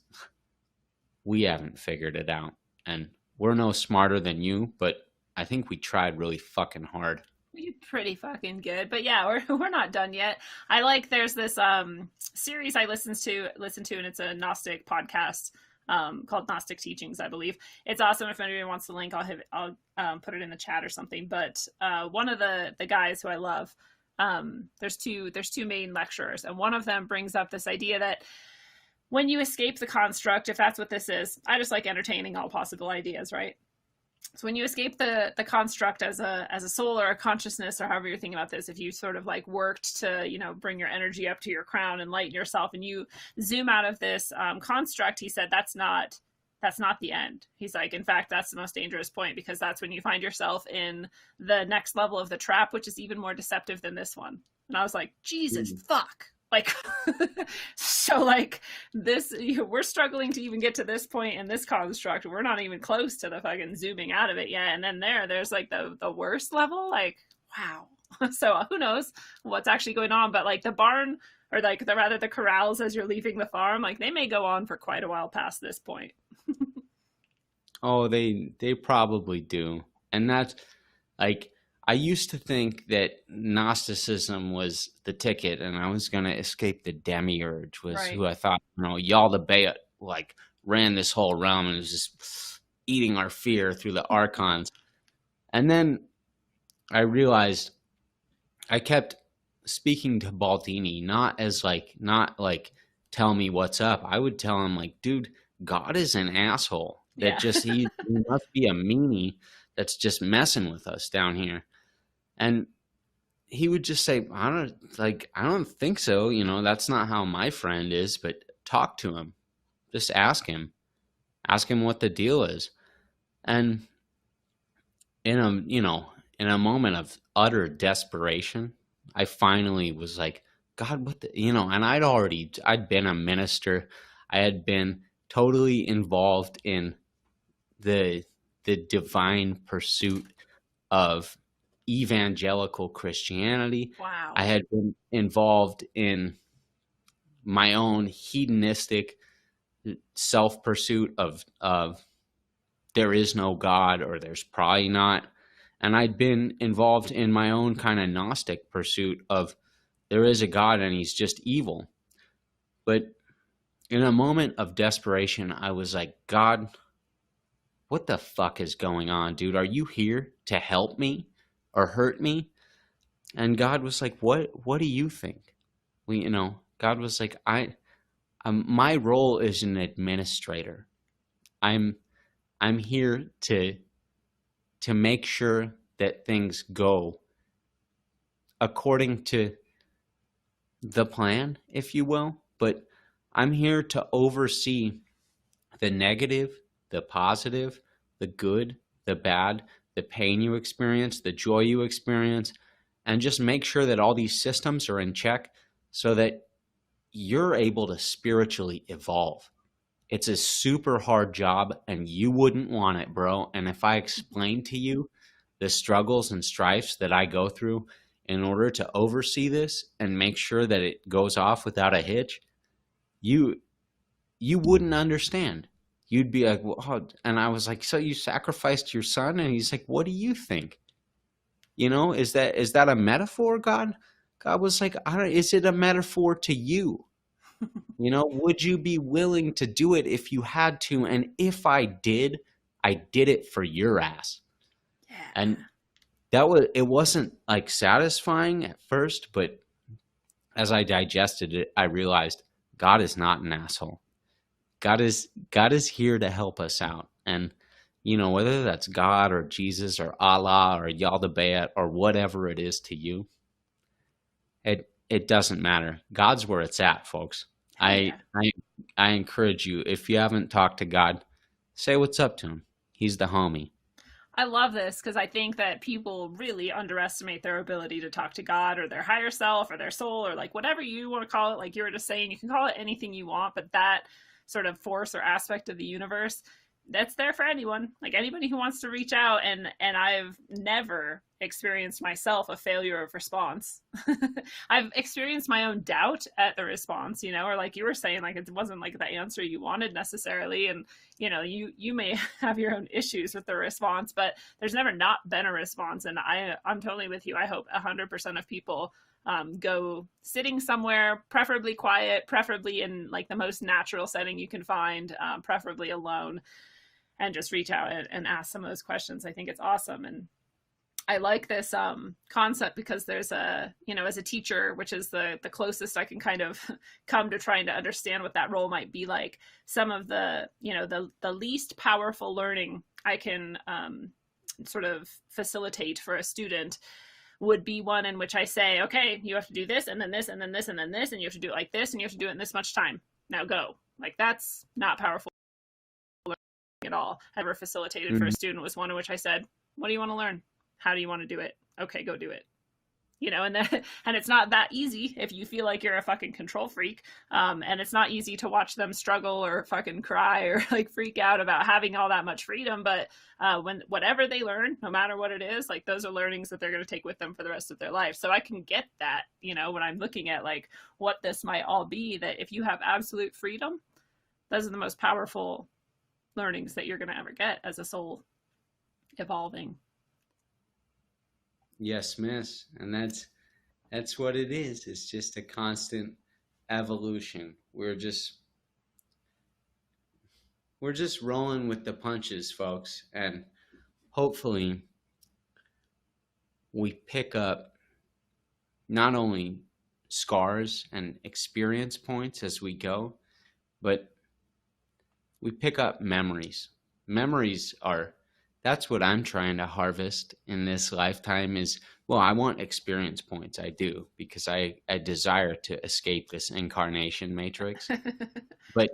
we haven't figured it out, and we're no smarter than you, but I think we tried really fucking hard. We did pretty fucking good, but yeah, we're not done yet. I like, there's this series I listen to, and it's a Gnostic podcast called Gnostic Teachings, I believe. It's awesome. If anybody wants the link, I'll put it in the chat or something. But one of the guys who I love, there's two main lecturers, and one of them brings up this idea that when you escape the construct, if that's what this is, I just like entertaining all possible ideas, right? So when you escape the construct as a soul or a consciousness, or however you're thinking about this, if you sort of like worked to, you know, bring your energy up to your crown and lighten yourself, and you zoom out of this construct, he said that's not the end. He's like, in fact, that's the most dangerous point, because that's when you find yourself in the next level of the trap, which is even more deceptive than this one. And I was like, Jesus fuck. Like, so like this, we're struggling to even get to this point in this construct. We're not even close to the fucking zooming out of it yet. And then there's like the worst level. Like, wow. So who knows what's actually going on? But like the barn, or like the corrals as you're leaving the farm, like they may go on for quite a while past this point. Oh, they probably do. And that's like, I used to think that Gnosticism was the ticket, and I was going to escape the demiurge, was Right. who I thought, you know, y'all the Babbitt, like, ran this whole realm and was just eating our fear through the archons. And then I realized I kept speaking to Baldini, not like tell me what's up. I would tell him like, dude, God is an asshole. That Yeah. just he must be a meanie that's just messing with us down here. And he would just say, I don't think so. That's not how my friend is, but talk to him. Just ask him. Ask him what the deal is. And in a moment of utter desperation, I finally was like, God, what the, and I'd been a minister. I had been totally involved in the divine pursuit of evangelical Christianity. Wow. I had been involved in my own hedonistic self pursuit of there is no God, or there's probably not. And I'd been involved in my own kind of Gnostic pursuit of there is a God and he's just evil. But in a moment of desperation, I was like, God, what the fuck is going on, dude? Are you here to help me or hurt me? And God was like, what do you think? God was like, my role is an administrator. I'm here to make sure that things go according to the plan, if you will. But I'm here to oversee the negative, the positive, the good, the bad, the pain you experience, the joy you experience, and just make sure that all these systems are in check so that you're able to spiritually evolve. It's a super hard job and you wouldn't want it, bro. And if I explain to you the struggles and strifes that I go through in order to oversee this and make sure that it goes off without a hitch, you wouldn't understand. You'd be like, well, and I was like, so you sacrificed your son? And he's like, what do you think? Is that a metaphor, God? God was like, is it a metaphor to you? Would you be willing to do it if you had to? And if I did it for your ass. Yeah. And it wasn't like satisfying at first, but as I digested it, I realized God is not an asshole. God is here to help us out. And, whether that's God or Jesus or Allah or Yaldabaoth or whatever it is to you, it doesn't matter. God's where it's at, folks. Yeah. I encourage you, if you haven't talked to God, say what's up to him. He's the homie. I love this because I think that people really underestimate their ability to talk to God or their higher self or their soul or like whatever you want to call it. Like you were just saying, you can call it anything you want, but that sort of force or aspect of the universe, that's there for anyone. Like anybody who wants to reach out. And I've never experienced myself a failure of response. I've experienced my own doubt at the response, or like you were saying, like it wasn't like the answer you wanted necessarily. And you may have your own issues with the response, but there's never not been a response. And I'm totally with you. I hope 100% of people go sitting somewhere, preferably quiet, preferably in like the most natural setting you can find, preferably alone, and just reach out and ask some of those questions. I think it's awesome. And I like this concept because there's as a teacher, which is the closest I can kind of come to trying to understand what that role might be like. Some of the least powerful learning I can sort of facilitate for a student would be one in which I say, okay, you have to do this and then this and then this and then this, and you have to do it like this, and you have to do it in this much time. Now go. Like that's not powerful at all. I ever facilitated for a student was one in which I said, what do you want to learn? How do you want to do it? Okay, go do it. And it's not that easy if you feel like you're a fucking control freak. And it's not easy to watch them struggle or fucking cry or like freak out about having all that much freedom. But when whatever they learn, no matter what it is, like those are learnings that they're going to take with them for the rest of their life. So I can get that, when I'm looking at like what this might all be, that if you have absolute freedom, those are the most powerful learnings that you're going to ever get as a soul evolving. Yes, miss. And that's what it is. It's just a constant evolution. we're just rolling with the punches, folks, and hopefully we pick up not only scars and experience points as we go, but we pick up memories. Memories are, that's what I'm trying to harvest in this lifetime is, well, I want experience points. I do, because I desire to escape this incarnation matrix. But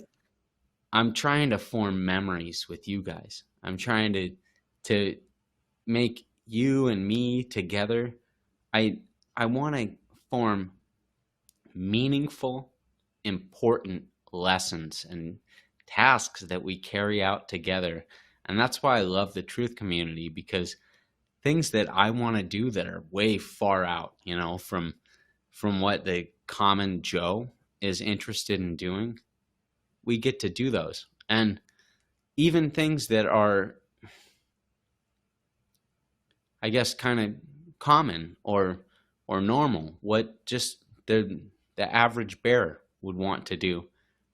I'm trying to form memories with you guys. I'm trying to make you and me together. I want to form meaningful, important lessons and tasks that we carry out together. And that's why I love the truth community, because things that I want to do that are way far out, from what the common Joe is interested in doing, we get to do those. And even things that are, I guess, kind of common or normal, what just the average bear would want to do,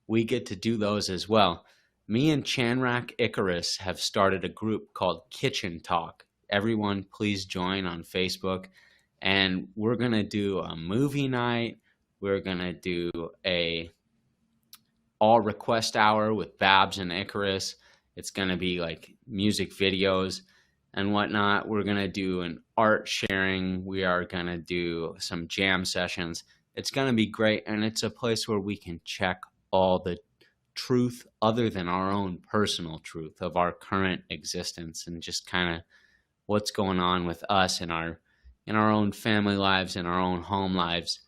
we get to do those as well. Me and Chanrak Icarus have started a group called Kitchen Talk. Everyone, please join on Facebook. And we're going to do a movie night. We're going to do a all request hour with Babs and Icarus. It's going to be like music videos and whatnot. We're going to do an art sharing. We are going to do some jam sessions. It's going to be great. And it's a place where we can check all the truth other than our own personal truth of our current existence, and just kind of what's going on with us in our own family lives, in our own home lives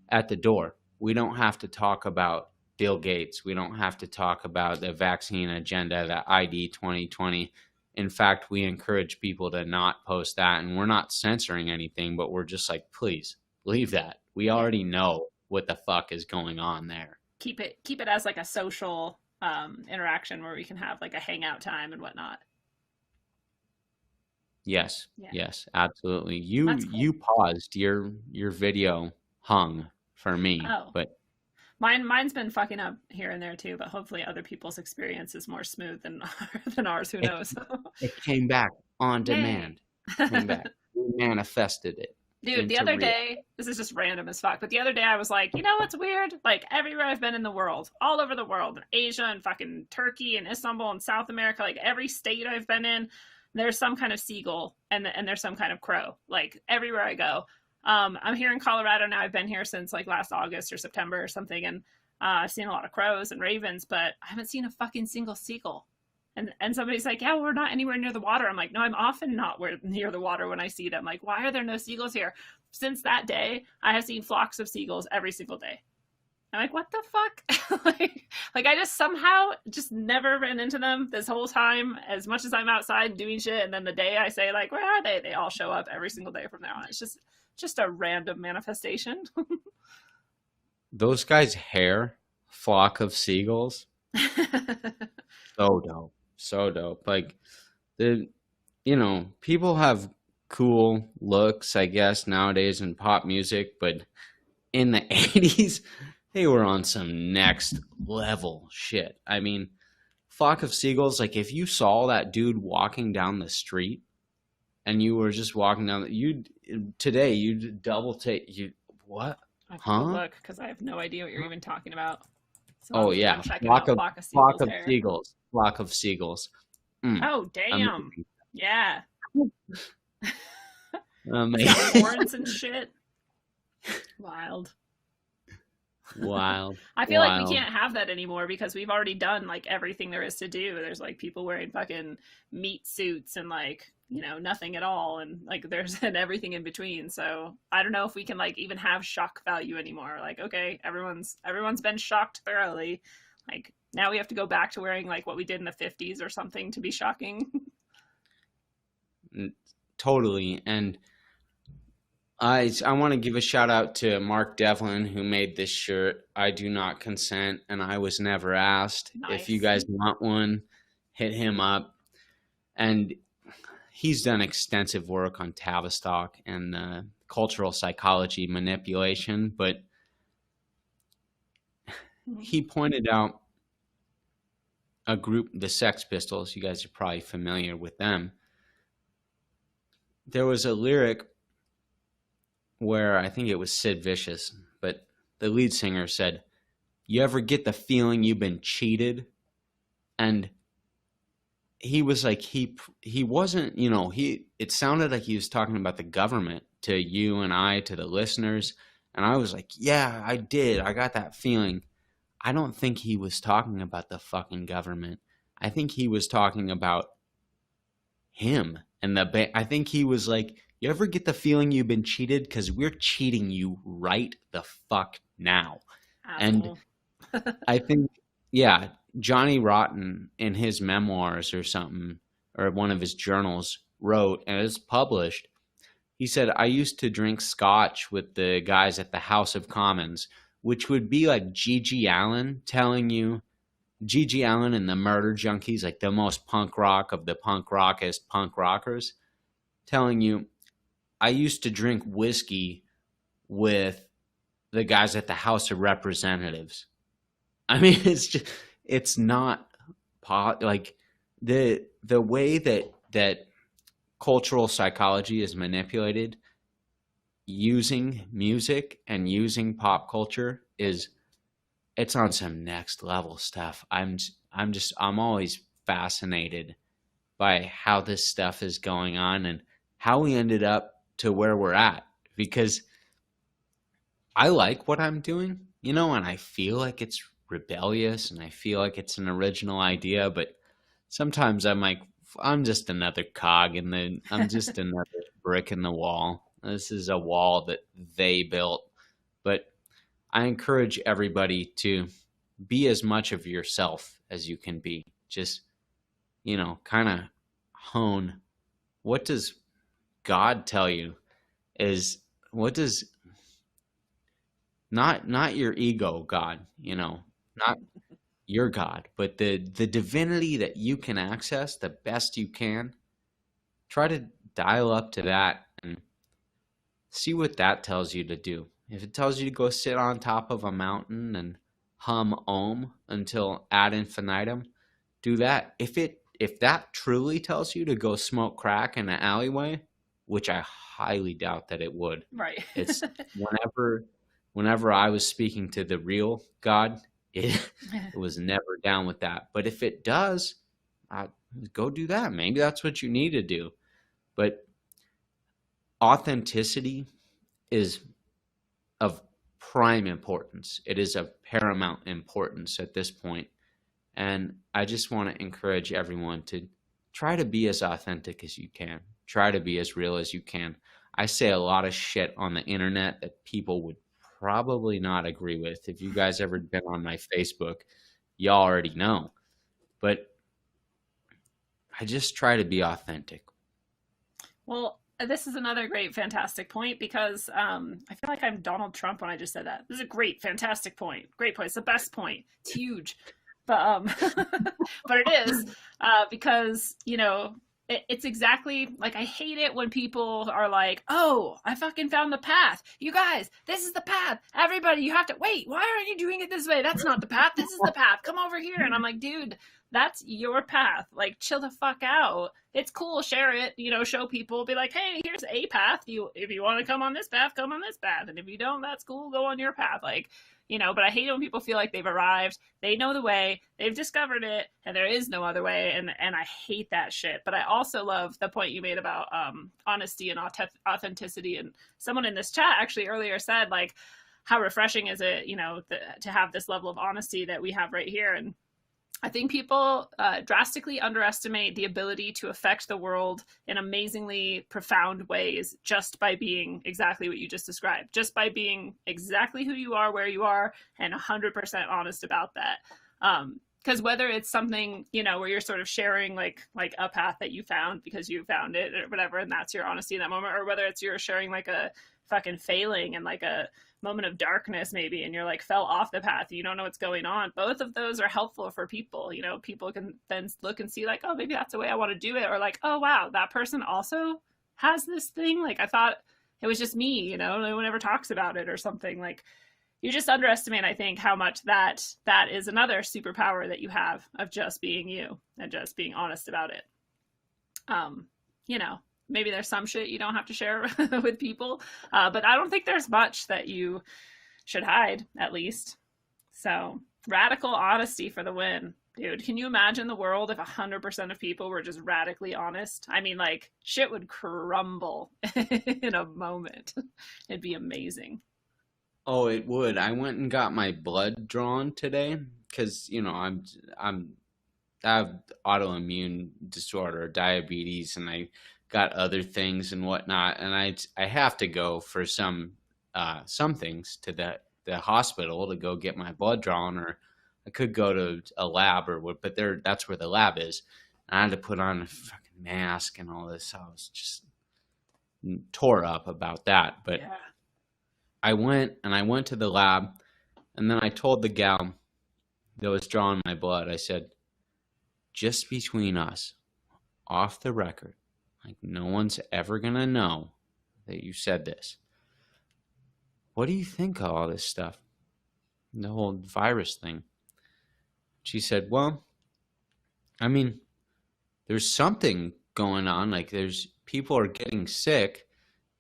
at the door. We don't have to talk about Bill Gates. We don't have to talk about the vaccine agenda, the ID 2020. In fact, we encourage people to not post that, and we're not censoring anything, but we're just like, please leave that. We already know what the fuck is going on there. Keep it as like a social interaction where we can have like a hangout time and whatnot. Yes. Yeah. Yes, absolutely. You paused your video hung for me, but mine's been fucking up here and there too, but hopefully other people's experience is more smooth than ours. Who knows? It came back on demand. Came back. We manifested it. Dude, the other day, this is just random as fuck, but the other day I was like, you know what's weird? Like, everywhere I've been in the world, all over the world, Asia and fucking Turkey and Istanbul and South America, like every state I've been in, there's some kind of seagull and there's some kind of crow, like everywhere I go. I'm here in Colorado now. I've been here since like last August or September or something, and I've seen a lot of crows and ravens, but I haven't seen a fucking single seagull. And somebody's like, yeah, we're not anywhere near the water. I'm like, no, I'm often not near the water when I see them. Like, why are there no seagulls here? Since that day, I have seen flocks of seagulls every single day. I'm like, what the fuck? like I just somehow just never ran into them this whole time, as much as I'm outside doing shit. And then the day I say, like, where are they? They all show up every single day from there on. It's just a random manifestation. Those guys' hair, flock of seagulls. So dope. So dope. Like, people have cool looks, I guess, nowadays in pop music, but in the 80s, they were on some next level shit. I mean, flock of seagulls, like if you saw that dude walking down the street and you were just walking down, you'd double take, what? I have to look because I have no idea what you're even talking about. So oh yeah, flock of seagulls. Oh damn! Yeah. Amazing. Horns and shit. Wild. Wild. I feel like we can't have that anymore because we've already done like everything there is to do. There's like people wearing fucking meat suits and like, nothing at all, and like there's and everything in between. So I don't know if we can like even have shock value anymore. Like, okay, everyone's been shocked thoroughly. Like now we have to go back to wearing like what we did in the 50s or something to be shocking. Totally. And I want to give a shout out to Mark Devlin, who made this shirt. I do not consent, and I was never asked. Nice. If you guys want one, hit him up. And he's done extensive work on Tavistock and cultural psychology manipulation, but he pointed out a group, the Sex Pistols. You guys are probably familiar with them. There was a lyric where I think it was Sid Vicious, but the lead singer said, "You ever get the feeling you've been cheated?" And he was like, he wasn't, it sounded like he was talking about the government to you and I, to the listeners. And I was like, yeah, I did. I got that feeling. I don't think he was talking about the fucking government. I think he was talking about him and I think he was like, you ever get the feeling you've been cheated? Because we're cheating you right the fuck now. Asshole. And I think, yeah, Johnny Rotten in his memoirs or something, or one of his journals, wrote, and it's published, he said, I used to drink scotch with the guys at the House of Commons, which would be like Gigi Allen telling you, Gigi Allen and the Murder Junkies, like the most punk rock of the punk rockest punk rockers, telling you, I used to drink whiskey with the guys at the House of Representatives. I mean, it's not like the way that cultural psychology is manipulated using music and using pop culture it's on some next level stuff. I'm always fascinated by how this stuff is going on and how we ended up to where we're at, because I like what I'm doing, and I feel like it's rebellious and I feel like it's an original idea, but sometimes I'm like, I'm just another cog I'm just another brick in the wall. This is a wall that they built. But I encourage everybody to be as much of yourself as you can be. Just, kind of hone. What does God tell you? What does not your ego God, not your God, but the divinity that you can access the best you can. Try to dial up to that and see what that tells you to do. If it tells you to go sit on top of a mountain and hum Om until ad infinitum, do that. If that truly tells you to go smoke crack in an alleyway, which I highly doubt that it would. Right. It's whenever I was speaking to the real God, it was never down with that. But if it does, go do that. Maybe that's what you need to do. But authenticity is of prime importance. It is of paramount importance at this point. And I just want to encourage everyone to try to be as authentic as you can. Try to be as real as you can. I say a lot of shit on the internet that people would probably not agree with. If you guys ever been on my Facebook, y'all already know. But I just try to be authentic. Well, this is another great, fantastic point, because I feel like I'm Donald Trump when I just said that. This is a great, fantastic point. Great point. It's the best point. It's huge. But but it is because, it's exactly like, I hate it when people are like, oh, I fucking found the path. You guys, this is the path. Everybody, you have to wait. Why aren't you doing it this way? That's not the path. This is the path. Come over here. And I'm like, dude, that's your path. Like, chill the fuck out. It's cool. Share it, show people, be like, hey, here's a path. If you want to come on this path, come on this path. And if you don't, that's cool. Go on your path. Like, but I hate it when people feel like they've arrived, they know the way, they've discovered it, and there is no other way. And I hate that shit. But I also love the point you made about honesty and authenticity. And someone in this chat actually earlier said, like, how refreshing is it, to have this level of honesty that we have right here. And I think people drastically underestimate the ability to affect the world in amazingly profound ways just by being exactly what you just described, just by being exactly who you are, where you are, and 100% honest about that. Because whether it's something, where you're sort of sharing like a path that you found because you found it or whatever, and that's your honesty in that moment, or whether it's you're sharing like a fucking failing and like a moment of darkness maybe, and you're like fell off the path, you don't know what's going on. Both of those are helpful for people. People can then look and see like, oh, maybe that's the way I want to do it, or like, oh wow, that person also has this thing, like I thought it was just me, no one ever talks about it or something. Like, you just underestimate, I think, how much that is another superpower that you have of just being you and just being honest about it. You know, maybe there's some shit you don't have to share with people, but I don't think there's much that you should hide, at least. So radical honesty for the win. Dude, can you imagine the world if 100% of people were just radically honest? I mean, like, shit would crumble in a moment. It'd be amazing. Oh, it would. I went and got my blood drawn today because, you know, I have autoimmune disorder, diabetes, and I got other things and whatnot, and I have to go for some things to the hospital to go get my blood drawn, or I could go to a lab or what, but that's where the lab is. And I had to put on a fucking mask and all this. I was just tore up about that. But Yeah. I went to the lab, and then I told the gal that was drawing my blood, I said, just between us, off the record, like no one's ever gonna know that you said this. What do you think of all this stuff? The whole virus thing. She said, well, I mean, there's something going on. Like there's people are getting sick.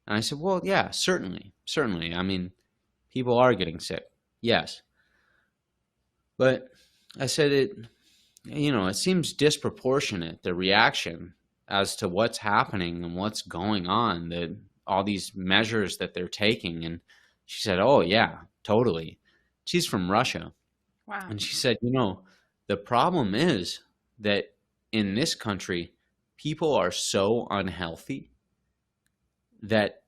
And I said, well, yeah, certainly. I mean, people are getting sick. Yes. But I said it seems disproportionate, the reaction as to what's happening and what's going on, all these measures that they're taking. And she said, oh, yeah, totally. She's from Russia. Wow. And she said, the problem is that in this country, people are so unhealthy that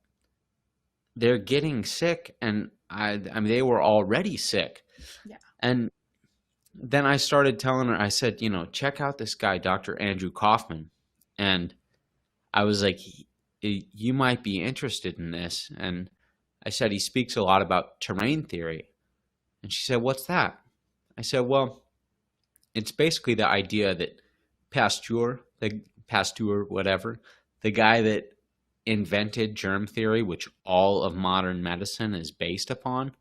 they're getting sick. And I mean, they were already sick. Yeah. And then I started telling her, I said, check out this guy, Dr. Andrew Kaufman. And I was like, you might be interested in this. And I said, he speaks a lot about terrain theory. And she said, what's that? I said, well, it's basically the idea that Pasteur, whatever, the guy that invented germ theory, which all of modern medicine is based upon,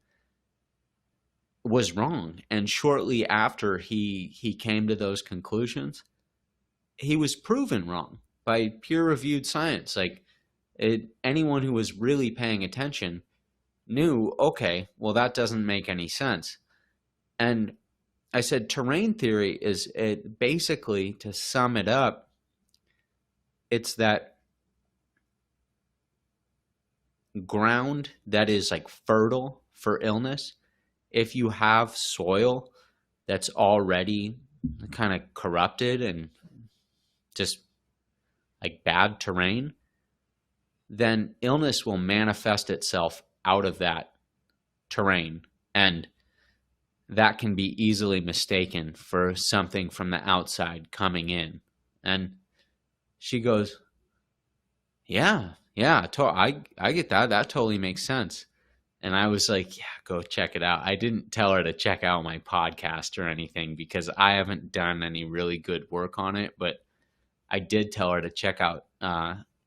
was wrong. And shortly after he came to those conclusions, he was proven wrong by peer-reviewed science. Like anyone who was really paying attention knew, okay, well, that doesn't make any sense. And I said, terrain theory is basically, to sum it up, it's that ground that is like fertile for illness. If you have soil that's already kind of corrupted and just like bad terrain, then illness will manifest itself out of that terrain. And that can be easily mistaken for something from the outside coming in. And she goes, yeah, I get that. That totally makes sense. And I was like, yeah, go check it out. I didn't tell her to check out my podcast or anything because I haven't done any really good work on it. But I did tell her to check out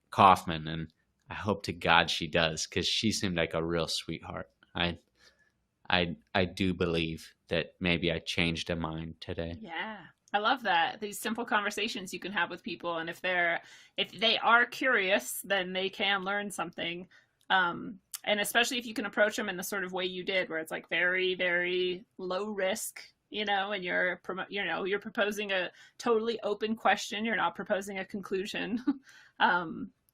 Kaufman, and I hope to God she does because she seemed like a real sweetheart. I do believe that maybe I changed a mind today. Yeah. I love that. These simple conversations you can have with people, and if they are curious, then they can learn something. And especially if you can approach them in the sort of way you did, where it's like very, very low risk, and you're proposing a totally open question. You're not proposing a conclusion.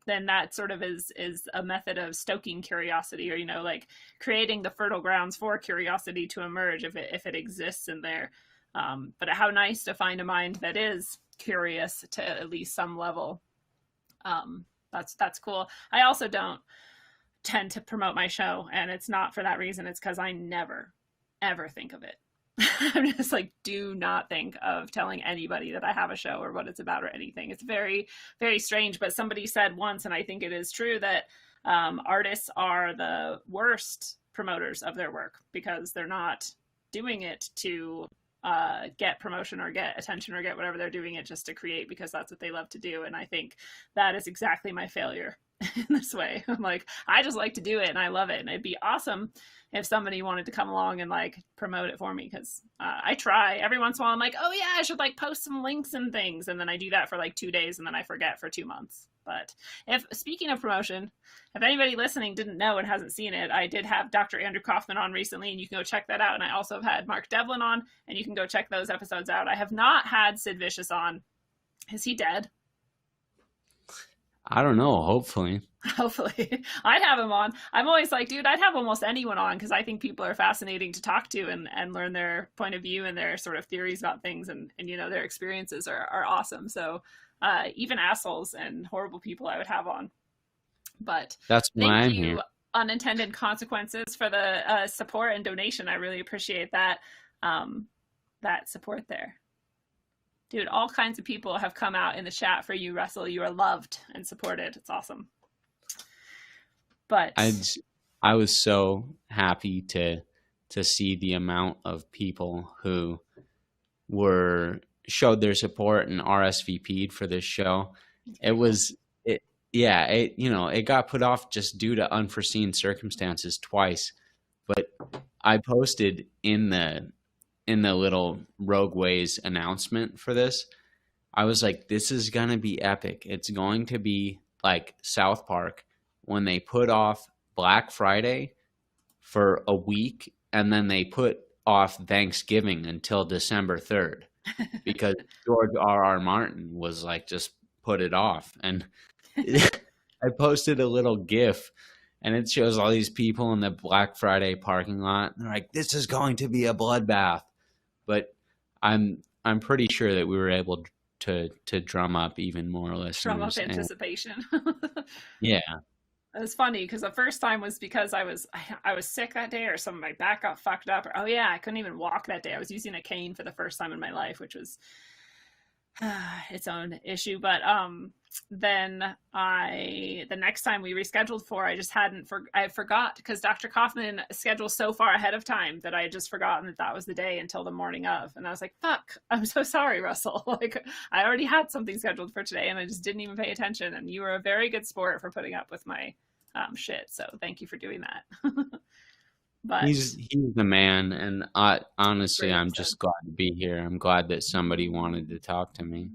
Then that sort of is a method of stoking curiosity, or like creating the fertile grounds for curiosity to emerge if it exists in there. But how nice to find a mind that is curious to at least some level. That's cool. I also don't tend to promote my show, and it's not for that reason. It's because I never ever think of it. I'm just like, do not think of telling anybody that I have a show or what it's about or anything. It's very, very strange. But somebody said once, and I think it is true, that artists are the worst promoters of their work because they're not doing it to get promotion or get attention or get whatever. They're doing it just to create because that's what they love to do. And I think that is exactly my failure in this way. I'm like, I just like to do it and I love it. And it'd be awesome if somebody wanted to come along and like promote it for me, because I try every once in a while. I'm like, oh yeah, I should like post some links and things, and then I do that for like 2 days and then I forget for 2 months. But if, speaking of promotion, if anybody listening didn't know and hasn't seen it, I did have Dr. Andrew Kaufman on recently, and you can go check that out. And I also have had Mark Devlin on, and you can go check those episodes out. I have not had Sid Vicious on. Is he dead? I don't know. Hopefully. Hopefully. I'd have him on. I'm always like, dude, I'd have almost anyone on, because I think people are fascinating to talk to and learn their point of view and their sort of theories about things, and you know, their experiences are awesome. So even assholes and horrible people I would have on. But that's why I'm here. Unintended consequences, for the support and donation. I really appreciate that that support there. Dude, all kinds of people have come out in the chat for you, Russell. You are loved and supported. It's awesome. But I was so happy to see the amount of people who showed their support and RSVP'd for this show. It got put off just due to unforeseen circumstances twice. But I posted in the little Rogue Ways announcement for this, I was like, this is going to be epic. It's going to be like South Park when they put off Black Friday for a week and then they put off Thanksgiving until December 3rd because George R.R. Martin was like, just put it off. And I posted a little GIF and it shows all these people in the Black Friday parking lot. They're like, this is going to be a bloodbath. But I'm pretty sure that we were able to drum up even more listeners. Drum up anticipation. Yeah. It was funny because the first time was because I was sick that day, or some of my back got fucked up, or oh yeah, I couldn't even walk that day. I was using a cane for the first time in my life, which was its own issue. But then the next time we rescheduled for, I just I forgot, because Dr. Kaufman schedules so far ahead of time that I had just forgotten that was the day until the morning of. And I was like, fuck, I'm so sorry, Russell. Like, I already had something scheduled for today and I just didn't even pay attention. And you were a very good sport for putting up with my shit. So thank you for doing that. But he's the man. And honestly, I'm just glad to be here. I'm glad that somebody wanted to talk to me.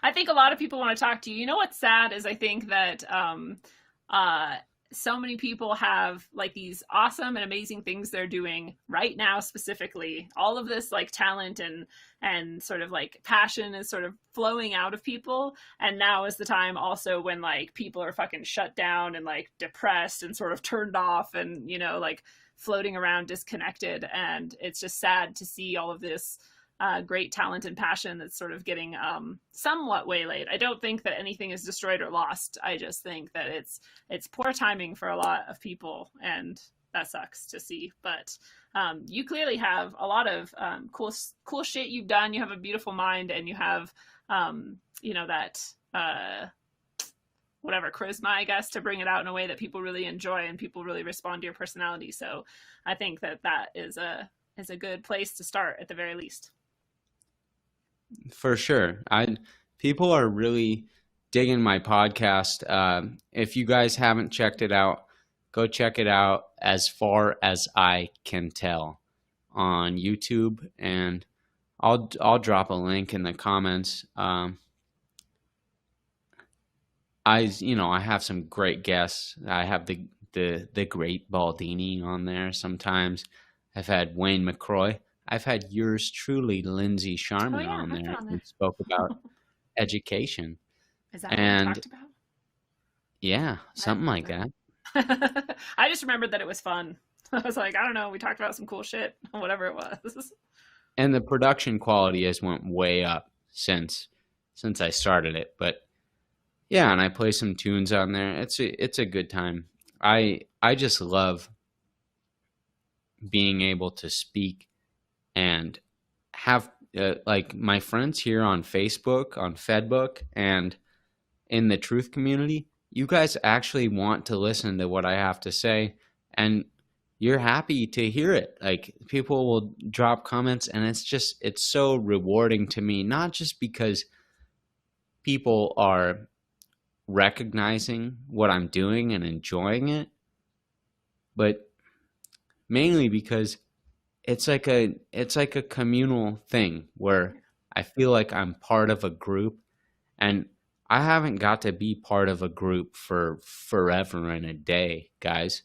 I think a lot of people want to talk to you. You know what's sad is I think that so many people have like these awesome and amazing things they're doing right now, specifically. All of this like talent and sort of like passion is sort of flowing out of people. And now is the time also when like people are fucking shut down and like depressed and sort of turned off and, you know, like floating around disconnected. And it's just sad to see all of this great talent and passion that's sort of getting somewhat waylaid. I don't think that anything is destroyed or lost. I just think that it's poor timing for a lot of people, and that sucks to see. But you clearly have a lot of cool shit you've done. You have a beautiful mind, and you have that whatever charisma, I guess, to bring it out in a way that people really enjoy and people really respond to your personality. So I think that is a good place to start at the very least. For sure. People are really digging my podcast. If you guys haven't checked it out, go check it out, As Far As I Can Tell, on YouTube, and I'll drop a link in the comments. I have some great guests. I have the great Baldini on there sometimes. I've had Wayne McCroy. I've had yours truly, Lindsey Scharmyn, on there. We spoke about education. Is that what we talked about? Yeah, something like that. I just remembered that it was fun. I was like, I don't know, we talked about some cool shit, whatever it was. And the production quality has went way up since I started it. But yeah, and I play some tunes on there. It's a good time. I just love being able to speak and have like my friends here on Facebook, on Fedbook, and in the Truth community. You guys actually want to listen to what I have to say, and you're happy to hear it. Like, people will drop comments, and it's so rewarding to me, not just because people are recognizing what I'm doing and enjoying it, but mainly because it's like a communal thing where I feel like I'm part of a group, and I haven't got to be part of a group for forever and a day, guys.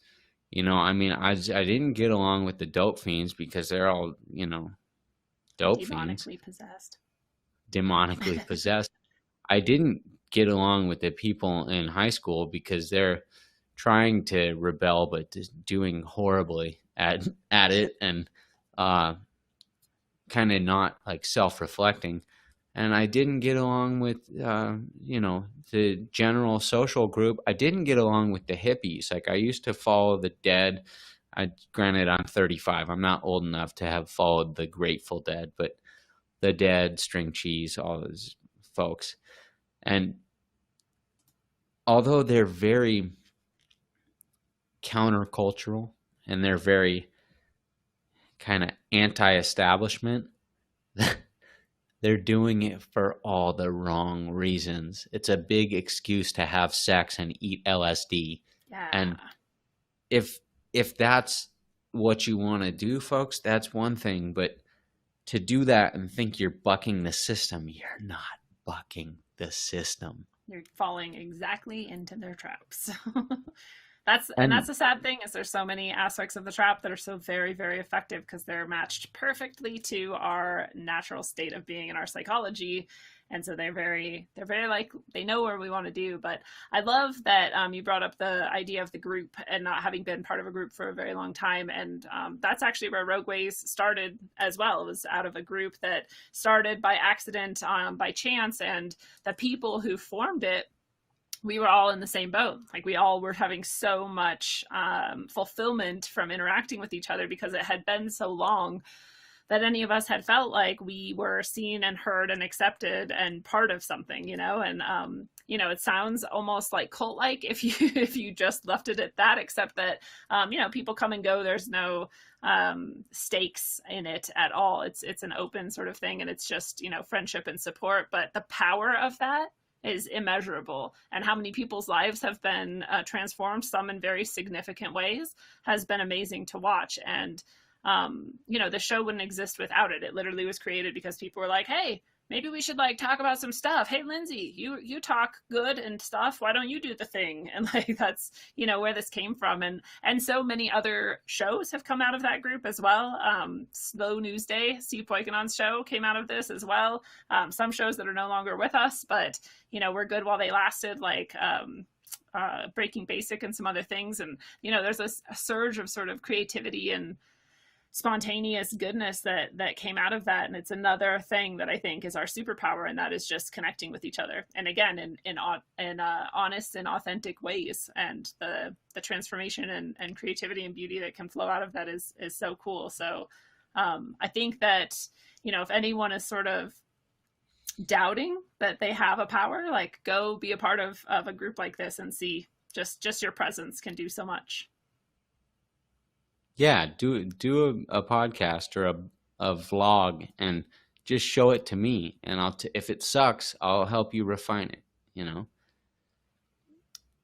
I mean, I didn't get along with the dope fiends because they're all, dope fiends, Demonically possessed. demonically possessed. I didn't get along with the people in high school because they're trying to rebel but just doing horribly at it, and uh, kind of not like self-reflecting. And I didn't get along with the general social group. I didn't get along with the hippies. Like, I used to follow the Dead. Granted, I'm 35. I'm not old enough to have followed the Grateful Dead, but the Dead, String Cheese, all those folks. And although they're very countercultural and they're very kind of anti-establishment, they're doing it for all the wrong reasons. It's a big excuse to have sex and eat LSD. Yeah. And if that's what you want to do, folks, that's one thing. But to do that and think you're bucking the system, you're not bucking the system. You're falling exactly into their traps. That's the sad thing, is there's so many aspects of the trap that are so very, very effective because they're matched perfectly to our natural state of being in our psychology. And so they're very like, they know where we want to do. But I love that you brought up the idea of the group and not having been part of a group for a very long time. And that's actually where Rogue Ways started as well. It was out of a group that started by accident, by chance. And the people who formed it, we were all in the same boat. Like, we all were having so much fulfillment from interacting with each other because it had been so long that any of us had felt like we were seen and heard and accepted and part of something, and it sounds almost like cult-like if you just left it at that, except that people come and go. There's no stakes in it at all. It's an open sort of thing, and it's just friendship and support. But the power of that is immeasurable, and how many people's lives have been transformed, some in very significant ways, has been amazing to watch. And the show wouldn't exist without it. It literally was created because people were like, hey, maybe we should like talk about some stuff. Hey, Lindsey, you talk good and stuff. Why don't you do the thing? And like, that's, where this came from. And so many other shows have come out of that group as well. Slow News Day, Steve Poikinon's show, came out of this as well. Some shows that are no longer with us, but, were good while they lasted, like Breaking Basic and some other things. And, there's a surge of sort of creativity and spontaneous goodness that came out of that. And it's another thing that I think is our superpower, and that is just connecting with each other, and again in honest and authentic ways. And the transformation and creativity and beauty that can flow out of that is so cool. So I think that if anyone is sort of doubting that they have a power, like, go be a part of a group like this and see just your presence can do so much. Yeah, do a podcast or a vlog and just show it to me, and if it sucks, I'll help you refine it.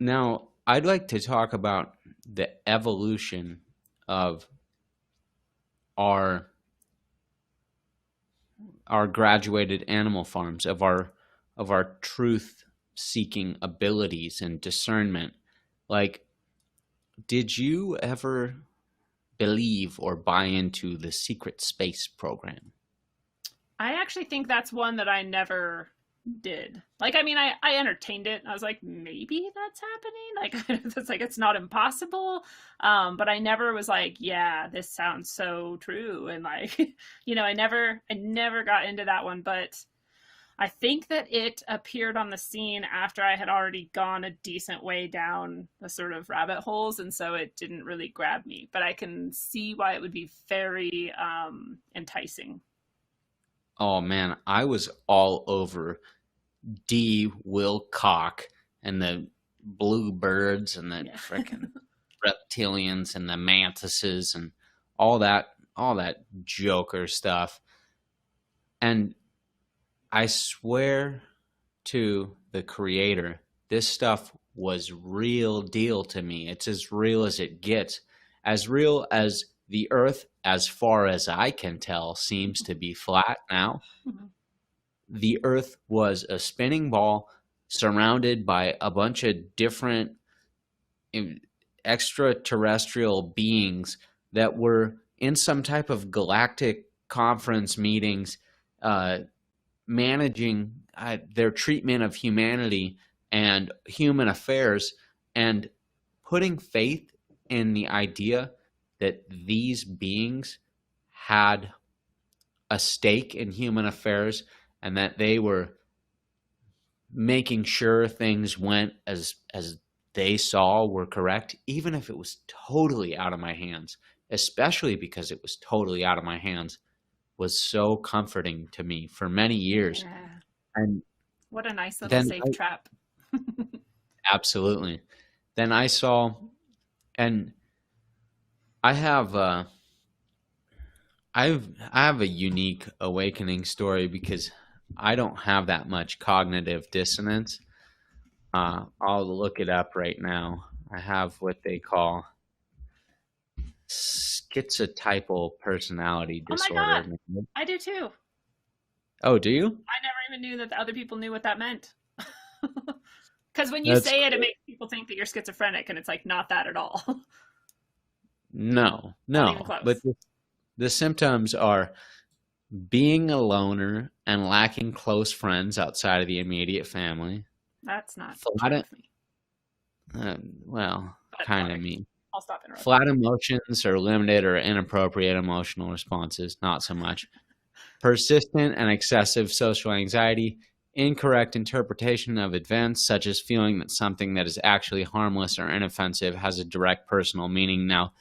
Now, I'd like to talk about the evolution of our graduated animal farms, of our truth seeking abilities and discernment. Like, did you ever believe or buy into the secret space program? I actually think that's one that I never did. Like, I mean, I entertained it. I was like, maybe that's happening. Like, it's like, it's not impossible. But I never was like, yeah, this sounds so true. And like, I never got into that one. But I think that it appeared on the scene after I had already gone a decent way down the sort of rabbit holes, and so it didn't really grab me. But I can see why it would be very enticing. Oh man, I was all over D. Wilcock and the blue birds and the freaking reptilians and the mantises and all that Joker stuff. And I swear to the creator this stuff was real deal to me. It's as real as it gets, as real as the earth, as far as I can tell, seems to be flat now. Mhm. The earth was a spinning ball surrounded by a bunch of different extraterrestrial beings that were in some type of galactic conference meetings, managing their treatment of humanity and human affairs, and putting faith in the idea that these beings had a stake in human affairs and that they were making sure things went as they saw were correct, even if it was totally out of my hands, especially because it was totally out of my hands, was so comforting to me for many years. Yeah. And What a nice little then safe trap. absolutely. Then I saw, and I have I have a unique awakening story because I don't have that much cognitive dissonance. I'll look it up right now. I have what they call schizotypal personality Oh my disorder. God. I do too. Oh, do you? I never even knew that the other people knew what that meant. Because when you That's say it, it makes people think that you're schizophrenic, and it's like not that at all. no, Not even no. close. But the symptoms are being a loner and lacking close friends outside of the immediate family. That's not Flat, true with me. well, But kind of sorry. me. I'll stop interrupting. Flat emotions or limited or inappropriate emotional responses, not so much. Persistent and excessive social anxiety, incorrect interpretation of events, such as feeling that something that is actually harmless or inoffensive has a direct personal meaning. Now,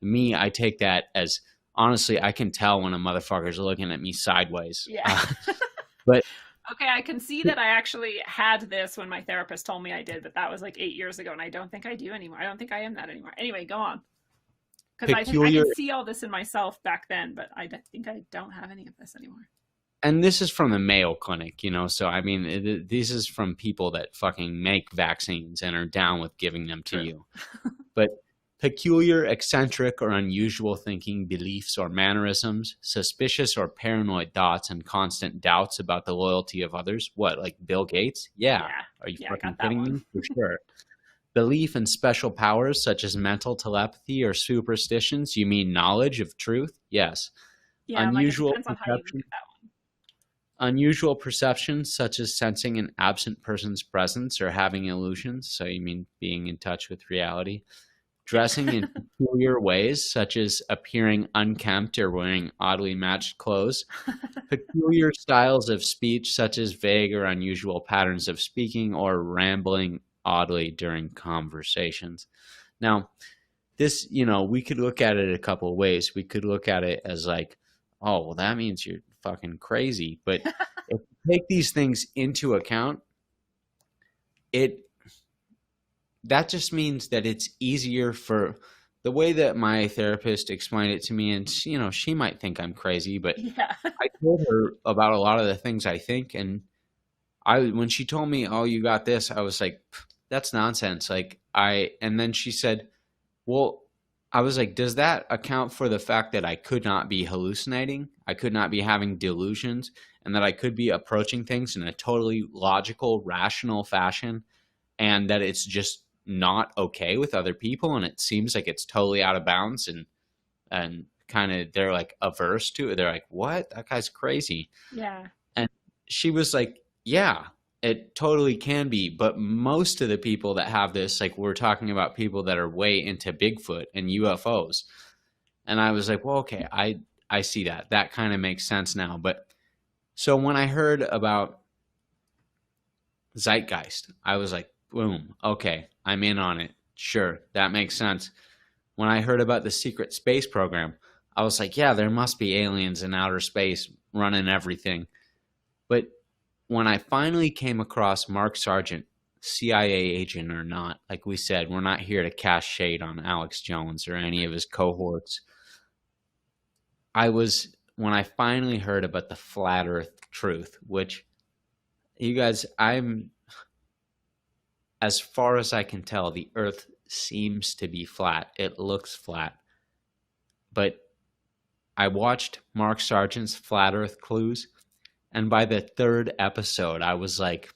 me, I take that as, honestly, I can tell when a motherfucker's looking at me sideways. Yeah. But Okay, I can see that I actually had this when my therapist told me I did, but that was like 8 years ago, and I don't think I do anymore. I don't think I am that anymore. Anyway, go on. Because I peculiar, could see all this in myself back then, but I think I don't have any of this anymore. and this is from the Mayo Clinic, so I mean, this is from people that fucking make vaccines and are down with giving them to True. you. But peculiar, eccentric, or unusual thinking, beliefs, or mannerisms, suspicious or paranoid thoughts, and constant doubts about the loyalty of others. What, like Bill Gates? Yeah. Are you I fucking got that kidding one. me? For sure. Belief in special powers such as mental telepathy or superstitions. You mean knowledge of truth? Yes. Yeah, like it Unusual depends on how you look perception. at that one. Unusual perceptions such as sensing an absent person's presence or having illusions. So you mean being in touch with reality. Dressing in peculiar ways, such as appearing unkempt or wearing oddly matched clothes. Peculiar styles of speech, such as vague or unusual patterns of speaking or rambling oddly during conversations. Now, this, we could look at it a couple of ways. We could look at it as like, oh, well, that means you're fucking crazy. But if you take these things into account, that just means that it's easier for the way that my therapist explained it to me. And, she might think I'm crazy, but Yeah. I told her about a lot of the things I think. And when she told me, oh, you got this, I was like, that's nonsense. And then she said, well, I was like, does that account for the fact that I could not be hallucinating? I could not be having delusions, and that I could be approaching things in a totally logical, rational fashion, and that it's just not okay with other people, and it seems like it's totally out of bounds, and kind of they're like averse to it. They're like, what? That guy's crazy. Yeah. And she was like, yeah, it totally can be. But most of the people that have this, like, we're talking about people that are way into Bigfoot and UFOs. And I was like, well, okay, I see that. That kind of makes sense now. But so when I heard about Zeitgeist, I was like, boom, okay, I'm in on it. Sure, that makes sense. When I heard about the secret space program, I was like, yeah, there must be aliens in outer space running everything. But when I finally came across Mark Sargent, CIA agent or not, like we said, we're not here to cast shade on Alex Jones or any of his cohorts. When I finally heard about the flat earth truth, which, you guys, as far as I can tell, the Earth seems to be flat. It looks flat. But I watched Mark Sargent's Flat Earth Clues, and by the third episode, I was like,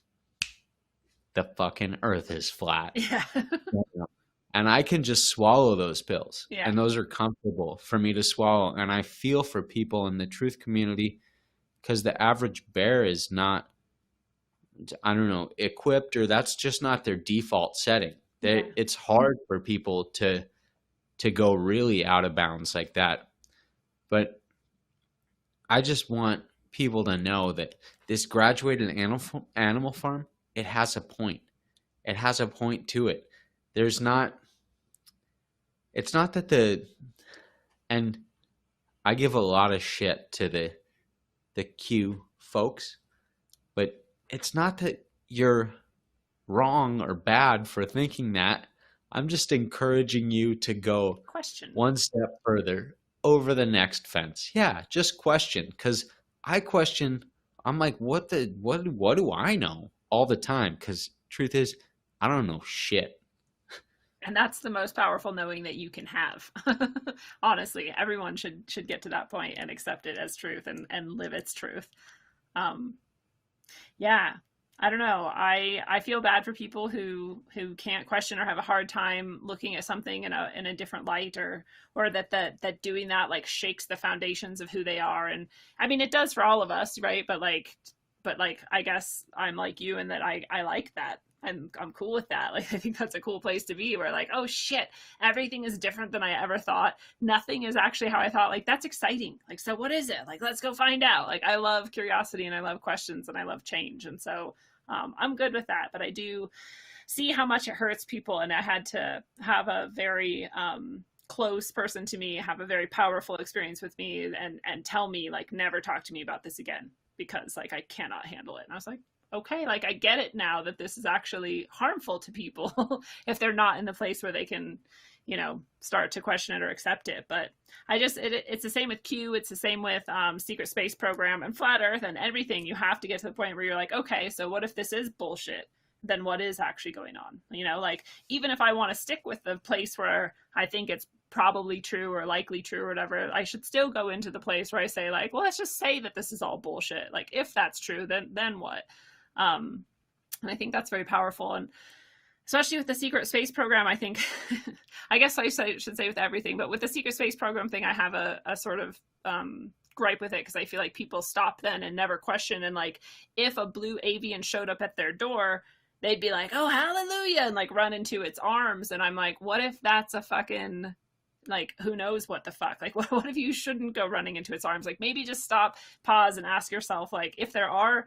the fucking Earth is flat. Yeah. And I can just swallow those pills. Yeah. And those are comfortable for me to swallow. And I feel for people in the truth community, because the average bear is not, I don't know, equipped, or that's just not their default setting. It's hard for people to go really out of bounds like that. But I just want people to know that this graduated animal farm, it has a point. It has a point to it. It's not that and I give a lot of shit to the Q folks, but it's not that you're wrong or bad for thinking that. I'm just encouraging you to go Question. one step further over the next fence. Yeah, just question, because I question. I'm like, what do I know all the time? Because truth is, I don't know shit. And that's the most powerful knowing that you can have. Honestly, everyone should get to that point and accept it as truth and live its truth. Yeah, I don't know. I feel bad for people who can't question or have a hard time looking at something in a different light, or that doing that like shakes the foundations of who they are. And I mean, it does for all of us, right? But I guess I'm like you in that I like that. I'm cool with that. Like, I think that's a cool place to be, where like, oh shit, everything is different than I ever thought. Nothing is actually how I thought. Like, that's exciting. Like, so what is it? Like, let's go find out. Like, I love curiosity and I love questions and I love change. And so I'm good with that. But I do see how much it hurts people. And I had to have a very close person to me have a very powerful experience with me and tell me, like, never talk to me about this again, because like I cannot handle it. And I was like, okay, like I get it now that this is actually harmful to people if they're not in the place where they can, start to question it or accept it. But it's the same with Q. It's the same with Secret Space Program and Flat Earth and everything. You have to get to the point where you're like, okay, so what if this is bullshit? Then what is actually going on? Like, even if I want to stick with the place where I think it's probably true or likely true or whatever, I should still go into the place where I say like, well, let's just say that this is all bullshit. Like, if that's true, then what? And I think that's very powerful. And especially with the Secret Space Program, I think, I guess I should say with everything, but with the Secret Space Program thing, I have a sort of gripe with it, because I feel like people stop then and never question. And like, if a blue avian showed up at their door, they'd be like, oh, hallelujah, and like run into its arms. And I'm like, what if that's a fucking, like, who knows what the fuck? Like, what if you shouldn't go running into its arms? Like, maybe just stop, pause, and ask yourself, like, if there are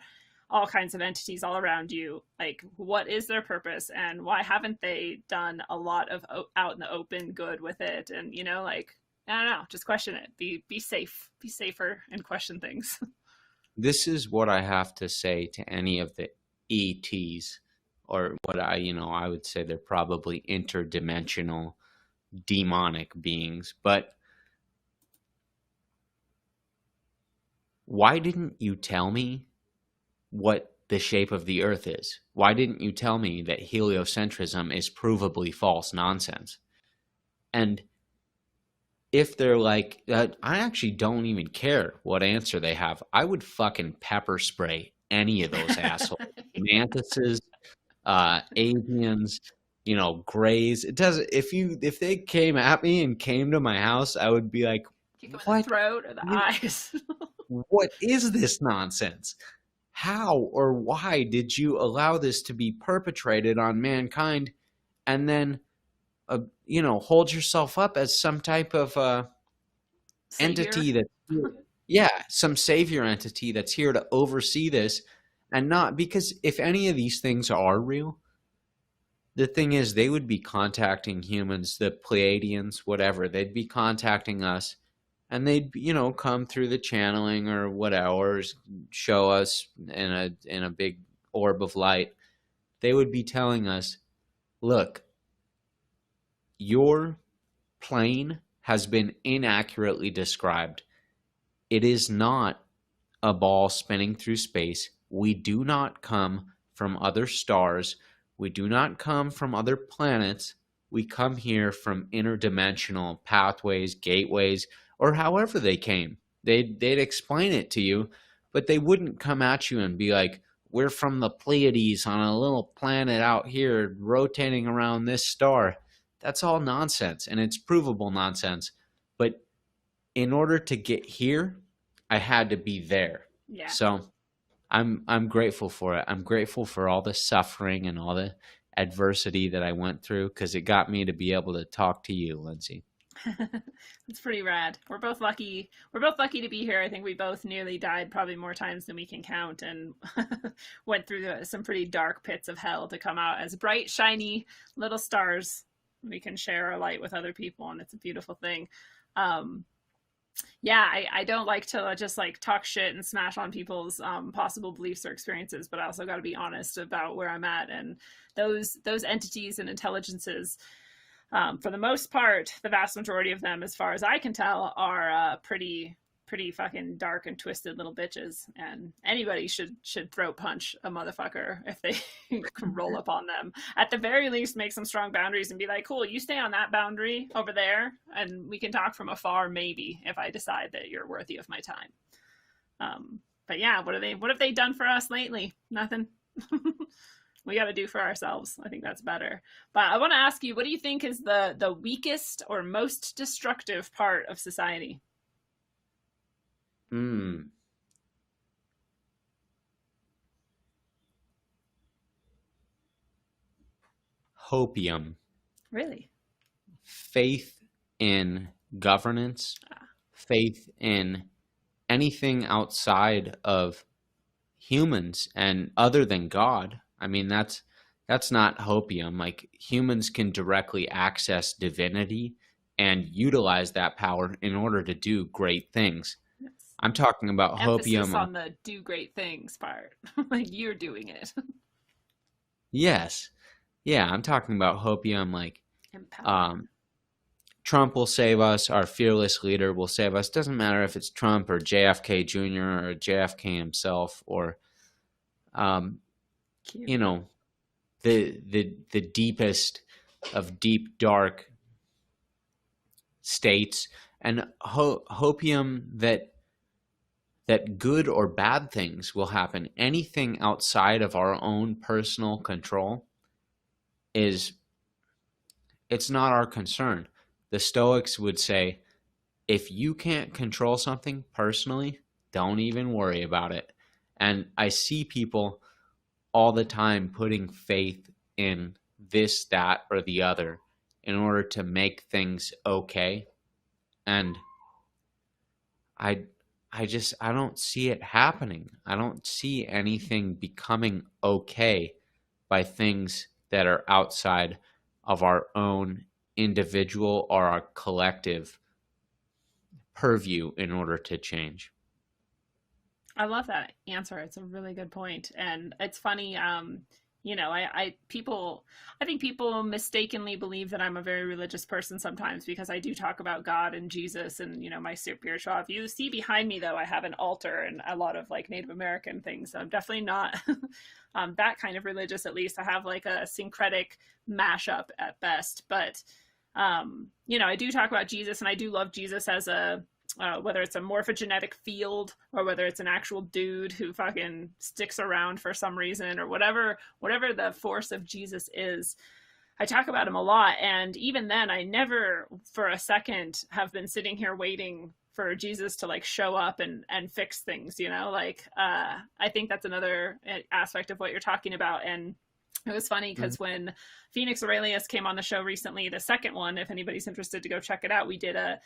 all kinds of entities all around you, like, what is their purpose, and why haven't they done a lot of out in the open good with it? And like, I don't know, just question it. Be safe, be safer, and question things. This is what I have to say to any of the ETs, or what I would say they're probably interdimensional demonic beings. But why didn't you tell me what the shape of the Earth is? Why didn't you tell me that heliocentrism is provably false nonsense? And if they're like, I actually don't even care what answer they have. I would fucking pepper spray any of those assholes. Mantises, avians, grays. It doesn't. If they came at me and came to my house, I would be like, kick them in the throat or the eyes. What is this nonsense? How or why did you allow this to be perpetrated on mankind, and then, hold yourself up as some type of entity that, some savior entity that's here to oversee this, and not, because if any of these things are real, the thing is, they would be contacting humans, the Pleiadians, whatever. They'd be contacting us, and they'd, come through the channeling or whatever, show us in a big orb of light. They would be telling us, look, your plane has been inaccurately described. It is not a ball spinning through space. We do not come from other stars. We do not come from other planets. We come here from interdimensional pathways, gateways, or however they came. They'd explain it to you, but they wouldn't come at you and be like, we're from the Pleiades on a little planet out here rotating around this star. That's all nonsense, and it's provable nonsense. But in order to get here, I had to be there. Yeah. So I'm grateful for it. I'm grateful for all the suffering and all the adversity that I went through, because it got me to be able to talk to you, Lindsey. It's pretty rad. We're both lucky. We're both lucky to be here. I think we both nearly died probably more times than we can count, and went through some pretty dark pits of hell to come out as bright, shiny little stars. We can share our light with other people, and it's a beautiful thing. Yeah, I don't like to just like talk shit and smash on people's possible beliefs or experiences, but I also got to be honest about where I'm at. And those entities and intelligences, for the most part, the vast majority of them, as far as I can tell, are pretty fucking dark and twisted little bitches. And anybody should throat punch a motherfucker if they can roll up on them. At the very least, make some strong boundaries and be like, cool, you stay on that boundary over there, and we can talk from afar, maybe, if I decide that you're worthy of my time. But yeah, what have they done for us lately? Nothing. We got to do for ourselves. I think that's better. But I want to ask you, what do you think is the weakest or most destructive part of society? Hopium. Really? Faith in governance, faith in anything outside of humans and other than God. I mean, that's not hopium. Like, humans can directly access divinity and utilize that power in order to do great things. Yes. I'm talking about Emphasis hopium on the do great things part. Like, you're doing it. Yes. Yeah, I'm talking about hopium, like Empowerment. Trump will save us, our fearless leader will save us. Doesn't matter if it's Trump or JFK Jr. or JFK himself, or you know, the deepest of deep dark states, and hopium that good or bad things will happen. Anything outside of our own personal control it's not our concern. The Stoics would say, if you can't control something personally, don't even worry about it. And I see people all the time putting faith in this, that, or the other in order to make things okay. And I don't see it happening. I don't see anything becoming okay by things that are outside of our own individual or our collective purview in order to change. I love that answer. It's a really good point. And it's funny, I think people mistakenly believe that I'm a very religious person sometimes, because I do talk about God and Jesus and, my spiritual. If you see behind me, though, I have an altar and a lot of like Native American things. So I'm definitely not that kind of religious. At least I have like a syncretic mashup at best. But, I do talk about Jesus, and I do love Jesus as whether it's a morphogenetic field or whether it's an actual dude who fucking sticks around for some reason, or whatever the force of Jesus is. I talk about him a lot. And even then, I never for a second have been sitting here waiting for Jesus to like show up and fix things, I think that's another aspect of what you're talking about. And it was funny because when Phoenix Aurelius came on the show recently, the second one, if anybody's interested to go check it out, we did a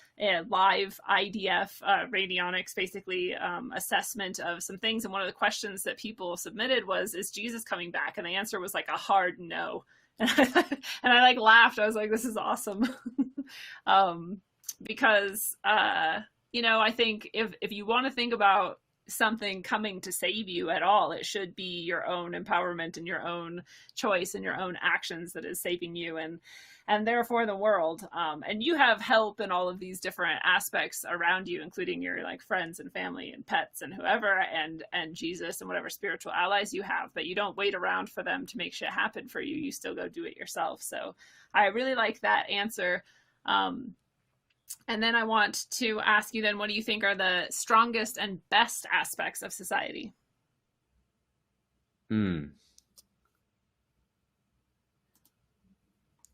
live IDF radionics, basically assessment of some things. And one of the questions that people submitted was, is Jesus coming back? And the answer was like a hard no. And I like laughed. I was like, this is awesome. Because, I think if you want to think about something coming to save you at all. It should be your own empowerment and your own choice and your own actions that is saving you, and therefore the world. And you have help in all of these different aspects around you, including your like friends and family and pets and whoever, and Jesus and whatever spiritual allies you have. But you don't wait around for them to make shit happen for you. You still go do it yourself. So I really like that answer. And then I want to ask you then, what do you think are the strongest and best aspects of society?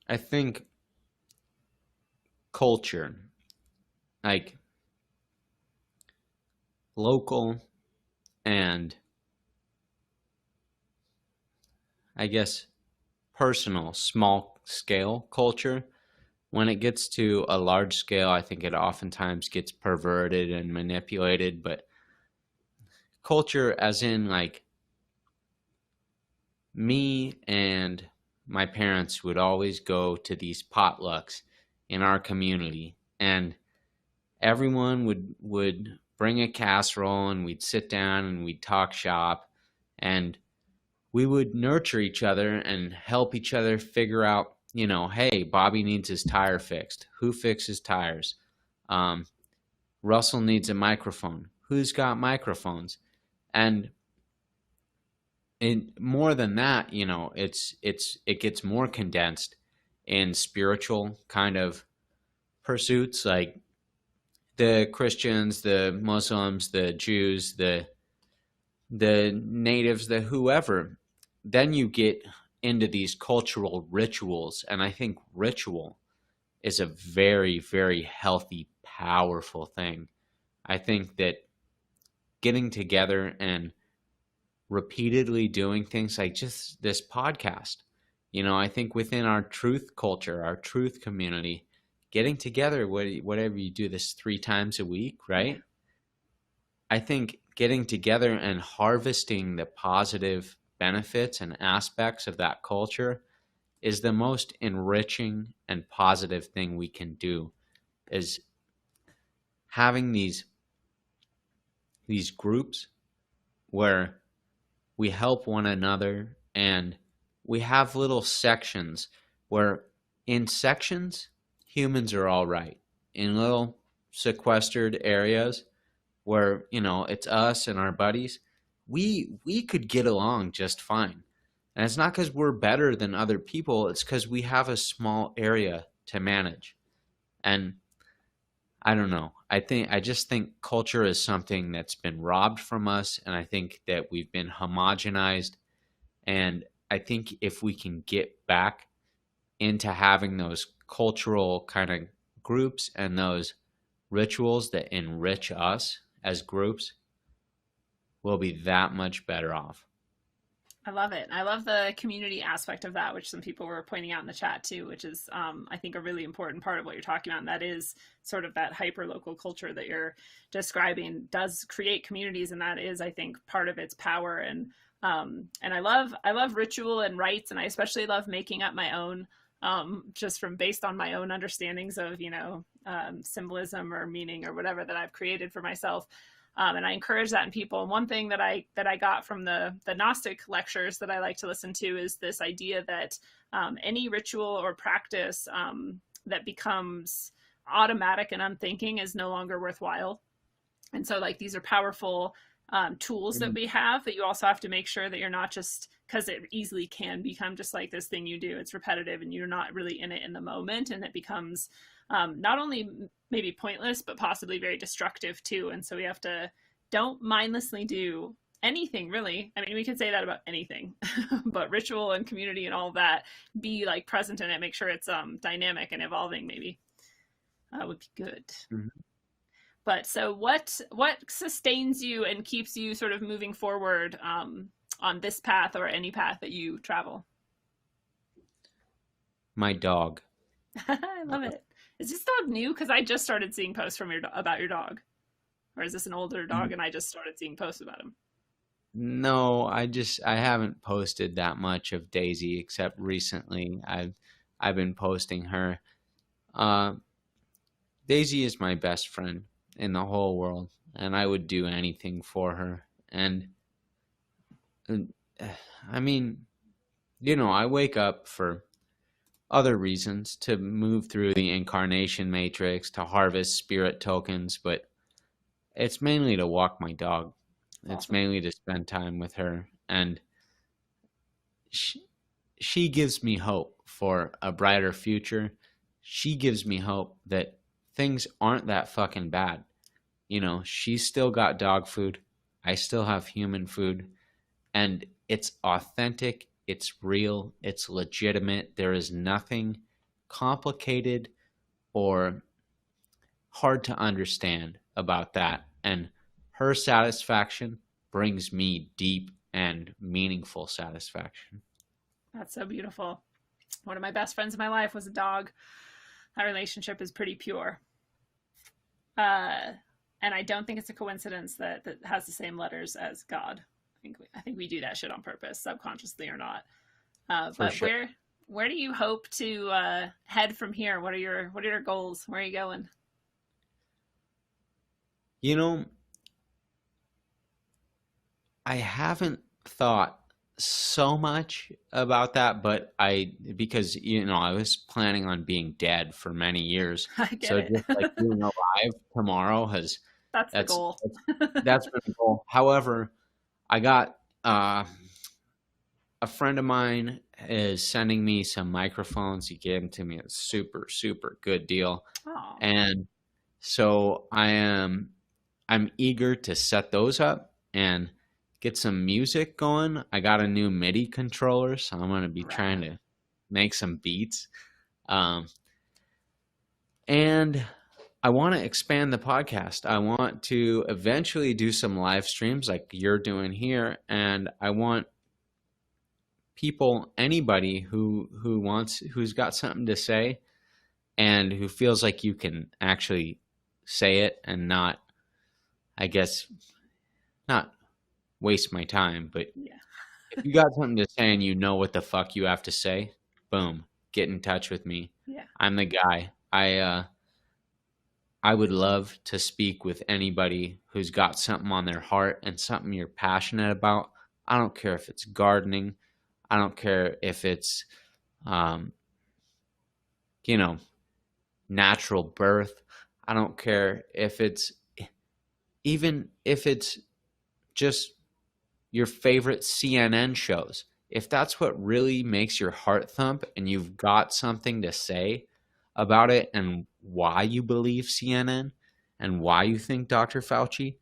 I think culture, like local and I guess personal, small scale culture. When it gets to a large scale, I think it oftentimes gets perverted and manipulated. But culture, as in like me and my parents would always go to these potlucks in our community, and everyone would bring a casserole, and we'd sit down and we'd talk shop, and we would nurture each other and help each other figure out, hey, Bobby needs his tire fixed. Who fixes tires? Russell needs a microphone. Who's got microphones? And more than that, it gets more condensed in spiritual kind of pursuits, like the Christians, the Muslims, the Jews, the natives, the whoever. Then you get into these cultural rituals, and I think ritual is a very, very healthy, powerful thing. I think that getting together and repeatedly doing things like just this podcast, I think within our truth culture, our truth community, getting together, whatever you do this 3 times a week, right? I think getting together and harvesting the positive benefits and aspects of that culture is the most enriching and positive thing we can do, is having these groups where we help one another, and we have little sections where in sections humans are all right. In little sequestered areas where, it's us and our buddies, we could get along just fine. And it's not because we're better than other people. It's because we have a small area to manage. And I don't know. I just think culture is something that's been robbed from us. And I think that we've been homogenized. And I think if we can get back into having those cultural kind of groups and those rituals that enrich us as groups, we'll be that much better off. I love it. I love the community aspect of that, which some people were pointing out in the chat too, which is, I think, a really important part of what you're talking about. And that is sort of that hyper local culture that you're describing does create communities. And that is, I think, part of its power. And I love ritual and rites. And I especially love making up my own, just from based on my own understandings of, symbolism or meaning or whatever that I've created for myself. And I encourage that in people. And one thing that I got from the Gnostic lectures that I like to listen to is this idea that any ritual or practice that becomes automatic and unthinking is no longer worthwhile. And so like these are powerful tools that we have, that you also have to make sure that you're not just, because it easily can become just like this thing you do. It's repetitive and you're not really in it in the moment. And it becomes not only maybe pointless, but possibly very destructive too. And so we have to, don't mindlessly do anything really. I mean, we could say that about anything, but ritual and community and all of that, be like present in it, make sure it's dynamic and evolving maybe would be good. Mm-hmm. But so what sustains you and keeps you sort of moving forward on this path or any path that you travel? My dog. I love it. Is this dog new? Because I just started seeing posts from about your dog. Or is this an older dog and I just started seeing posts about him? No, I haven't posted that much of Daisy except recently. I've been posting her. Daisy is my best friend in the whole world. and I would do anything for her. And I mean, I wake up for other reasons, to move through the incarnation matrix, to harvest spirit tokens, but it's mainly to walk my dog. It's Awesome. mainly to spend time with her. And she gives me hope for a brighter future. She gives me hope that things aren't that fucking bad. She's still got dog food. I still have human food. And it's authentic. It's real. It's legitimate. There is nothing complicated or hard to understand about that. And her satisfaction brings me deep and meaningful satisfaction. That's so beautiful. One of my best friends in my life was a dog. That relationship is pretty pure. And I don't think it's a coincidence that has the same letters as God. I think we do that shit on purpose, subconsciously or not. But sure. Where do you hope to head from here? What are your goals? Where are you going? I haven't thought so much about that, but because I was planning on being dead for many years. I get So it. just like being alive tomorrow That's the goal. that's been the goal. However, I got a friend of mine is sending me some microphones. He gave them to me at a super, super good deal. Oh. And so I'm eager to set those up and get some music going. I got a new MIDI controller, so I'm going to be trying to make some beats. And I want to expand the podcast. I want to eventually do some live streams like you're doing here. And I want people, anybody who's got something to say and who feels like you can actually say it and not, I guess, not waste my time, but if you got something to say and you know what the fuck you have to say, boom, get in touch with me. Yeah. I'm the guy. I would love to speak with anybody who's got something on their heart and something you're passionate about. I don't care if it's gardening. I don't care if it's, natural birth. I don't care if it's just your favorite CNN shows. If that's what really makes your heart thump and you've got something to say about it and why you believe CNN and why you think Dr. Fauci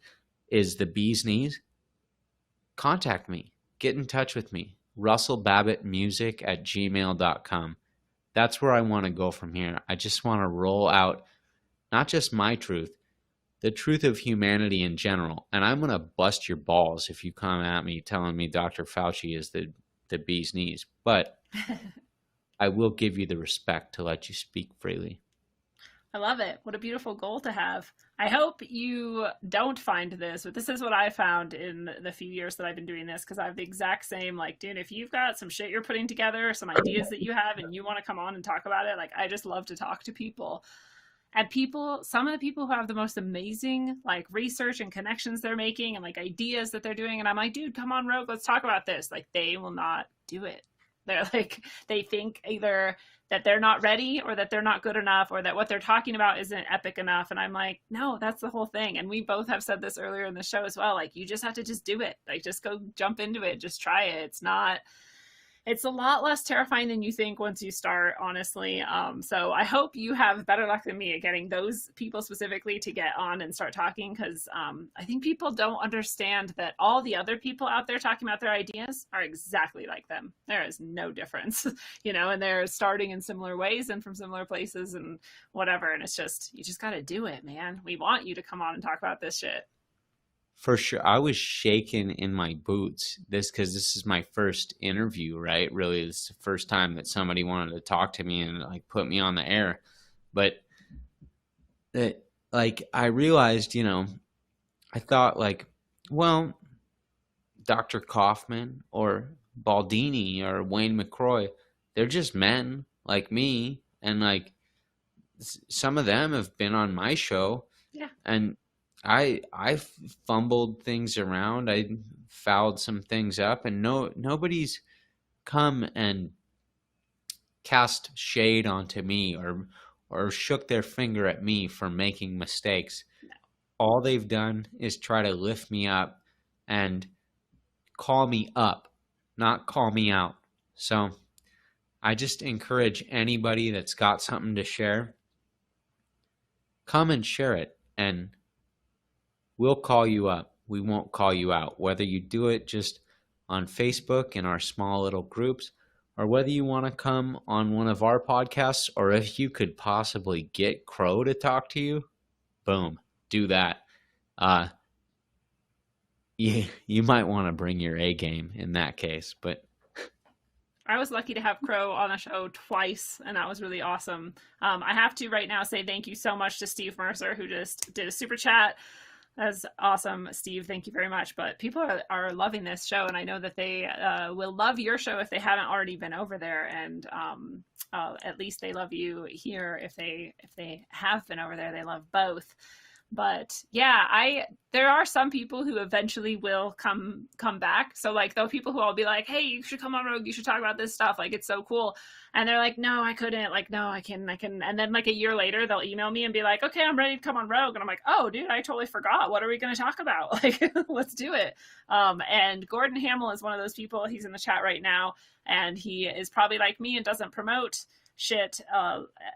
is the bee's knees, contact me. Get in touch with me. russellbabbittmusic@gmail.com. That's where I want to go from here. I just want to roll out not just my truth, the truth of humanity in general. And I'm going to bust your balls if you come at me telling me Dr. Fauci is the bee's knees. But I will give you the respect to let you speak freely. I love it. What a beautiful goal to have. I hope you don't find this, but this is what I found in the few years that I've been doing this, because I have the exact same, like, dude, if you've got some shit you're putting together, some ideas that you have, and you want to come on and talk about it, like, I just love to talk to people. And some of the people who have the most amazing, like, research and connections they're making and, like, ideas that they're doing, and I'm like, dude, come on, Rogue, let's talk about this. Like, they will not do it. They're like, they think either that they're not ready or that they're not good enough or that what they're talking about isn't epic enough. And I'm like, no, that's the whole thing. And we both have said this earlier in the show as well. Like, you just have to just do it. Like, just go jump into it. Just try it. It's a lot less terrifying than you think once you start, honestly. So I hope you have better luck than me at getting those people specifically to get on and start talking, because I think people don't understand that all the other people out there talking about their ideas are exactly like them. There is no difference, and they're starting in similar ways and from similar places and whatever. And it's just, you just got to do it, man. We want you to come on and talk about this shit. For sure. I was shaking in my boots because this is my first interview, right? Really, this is the first time that somebody wanted to talk to me and like put me on the air. But I realized, I thought like, well, Dr. Kaufman or Baldini or Wayne McCroy, they're just men like me. And like some of them have been on my show. Yeah. And I fumbled things around. I fouled some things up, and nobody's come and cast shade onto me or shook their finger at me for making mistakes. All they've done is try to lift me up and call me up, not call me out. So I just encourage anybody that's got something to share, come and share it, and we'll call you up. We won't call you out. Whether you do it just on Facebook in our small little groups, or whether you want to come on one of our podcasts, or if you could possibly get Crow to talk to you, boom, do that. You might want to bring your A game in that case, but I was lucky to have Crow on the show twice, and that was really awesome. I have to right now say thank you so much to Steve Mercer, who just did a super chat. That's awesome, Steve. Thank you very much. But people are loving this show, and I know that they will love your show if they haven't already been over there. And at least they love you here. If they have been over there, they love both. But yeah, there are some people who eventually will come back. So like those people who I'll be like, hey, you should come on Rogue, you should talk about this stuff, like it's so cool. And they're like, no, I couldn't, like, no, I can. And then like a year later they'll email me and be like, okay, I'm ready to come on Rogue. And I'm like, oh dude, I totally forgot. What are we gonna talk about? Like, let's do it. And Gordon Hamill is one of those people. He's in the chat right now, and he is probably like me and doesn't promote shit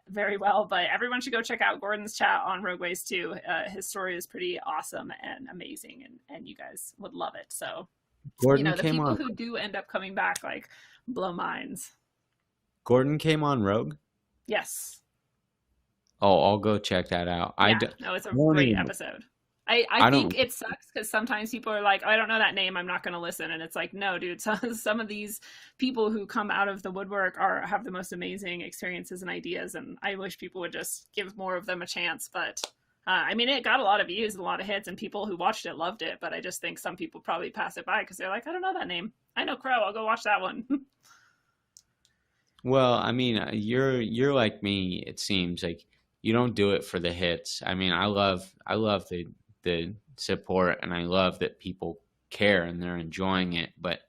very well, but everyone should go check out Gordon's chat on Rogueways too. His story is pretty awesome and amazing, and you guys would love it. So Gordon the came people on. who do end up coming back like blow minds. Gordon came on Rogue. Yes. Oh, I'll go check that out. Yeah, no, it's a great episode. I think it sucks because sometimes people are like, oh, I don't know that name, I'm not going to listen. And it's like, no, dude, some of these people who come out of the woodwork have the most amazing experiences and ideas. And I wish people would just give more of them a chance. But I mean, it got a lot of views, a lot of hits, and people who watched it loved it. But I just think some people probably pass it by because they're like, I don't know that name. I know Crow. I'll go watch that one. Well, I mean, you're like me. It seems like you don't do it for the hits. I mean, I love the support, and I love that people care and they're enjoying it. But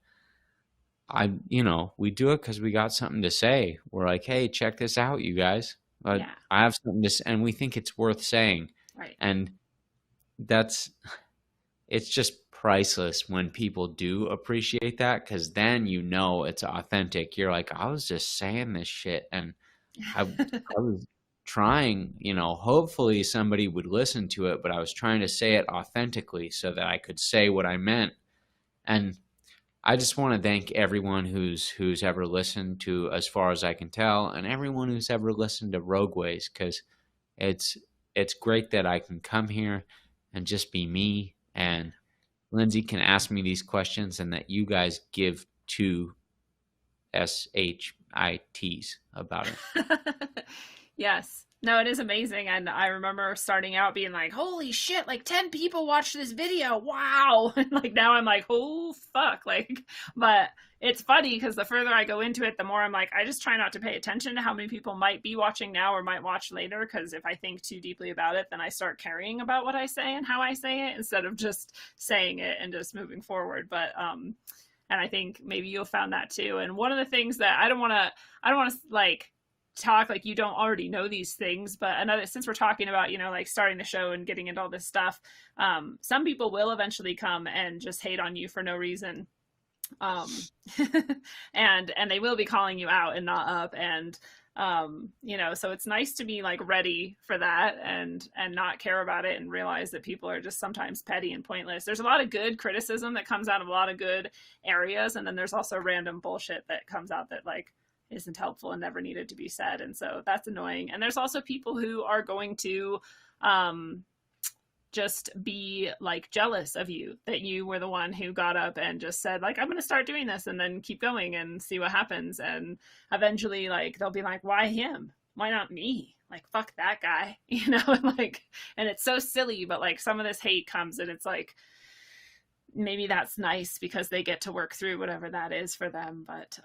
we do it because we got something to say. We're like, hey, check this out, you guys. I have something to say, and we think it's worth saying. Right. And it's just priceless when people do appreciate that, because then it's authentic. You're like, I was just saying this shit, and I was trying, hopefully somebody would listen to it, but I was trying to say it authentically so that I could say what I meant. And I just want to thank everyone who's ever listened to As Far As I Can Tell, and everyone who's ever listened to Rogueways, because it's great that I can come here and just be me, and Lindsey can ask me these questions, and that you guys give two SHITs about it. Yes. No, it is amazing. And I remember starting out being like, holy shit, like 10 people watched this video. Wow. And like now I'm like, oh fuck. Like, but it's funny because the further I go into it, the more I'm like, I just try not to pay attention to how many people might be watching now or might watch later. Because if I think too deeply about it, then I start caring about what I say and how I say it instead of just saying it and just moving forward. But, and I think maybe you'll found that too. And one of the things that I don't want to like talk like you don't already know these things, but since we're talking about like starting the show and getting into all this stuff, some people will eventually come and just hate on you for no reason, and they will be calling you out and not up, and so it's nice to be like ready for that and not care about it and realize that people are just sometimes petty and pointless. There's a lot of good criticism that comes out of a lot of good areas, and then there's also random bullshit that comes out that like isn't helpful and never needed to be said. And so that's annoying. And there's also people who are going to just be like jealous of you, that you were the one who got up and just said like, I'm going to start doing this, and then keep going and see what happens. And eventually like, they'll be like, why him? Why not me? Like, fuck that guy, and it's so silly, but like some of this hate comes and it's like, maybe that's nice because they get to work through whatever that is for them. But,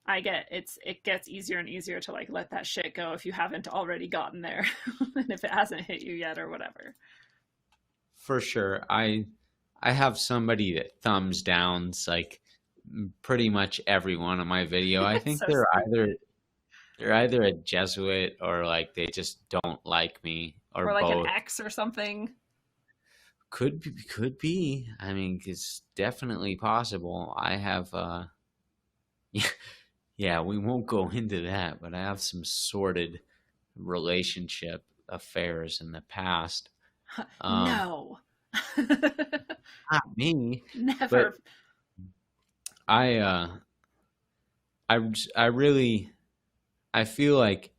it gets easier and easier to like let that shit go if you haven't already gotten there and if it hasn't hit you yet or whatever. For sure. I have somebody that thumbs downs like pretty much every one of my video. I It's think so sweet. they're either a Jesuit or like they just don't like me or Or like an both. X or something. Could be. I mean, it's definitely possible. I have yeah, we won't go into that, but I have some sordid relationship affairs in the past. Um, No. Not me, but Never. I I really I feel like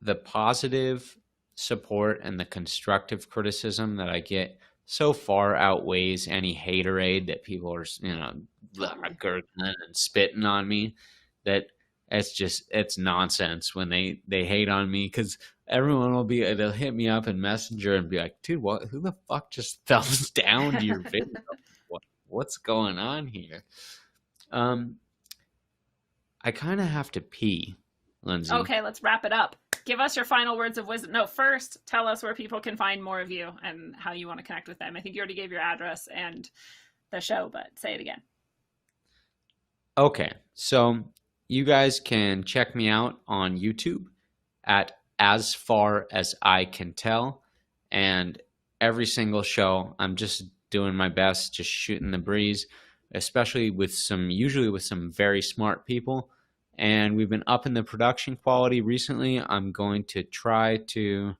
the positive support and the constructive criticism that I get so far outweighs any haterade that people are, Totally. gurgling and spitting on me. That it's nonsense when they hate on me because everyone they'll hit me up in Messenger and be like, dude, who the fuck just thumbs down to your video? What's going on here? Um, I kind of have to pee, Lindsay. Okay, let's wrap it up. Give us your final words of wisdom. No, first, tell us where people can find more of you and how you want to connect with them. I think you already gave your address and the show, but say it again. Okay, so you guys can check me out on YouTube at As Far As I Can Tell, and every single show, I'm just doing my best, just shooting the breeze, especially usually with some very smart people. And we've been upping the production quality recently. I'm going to try to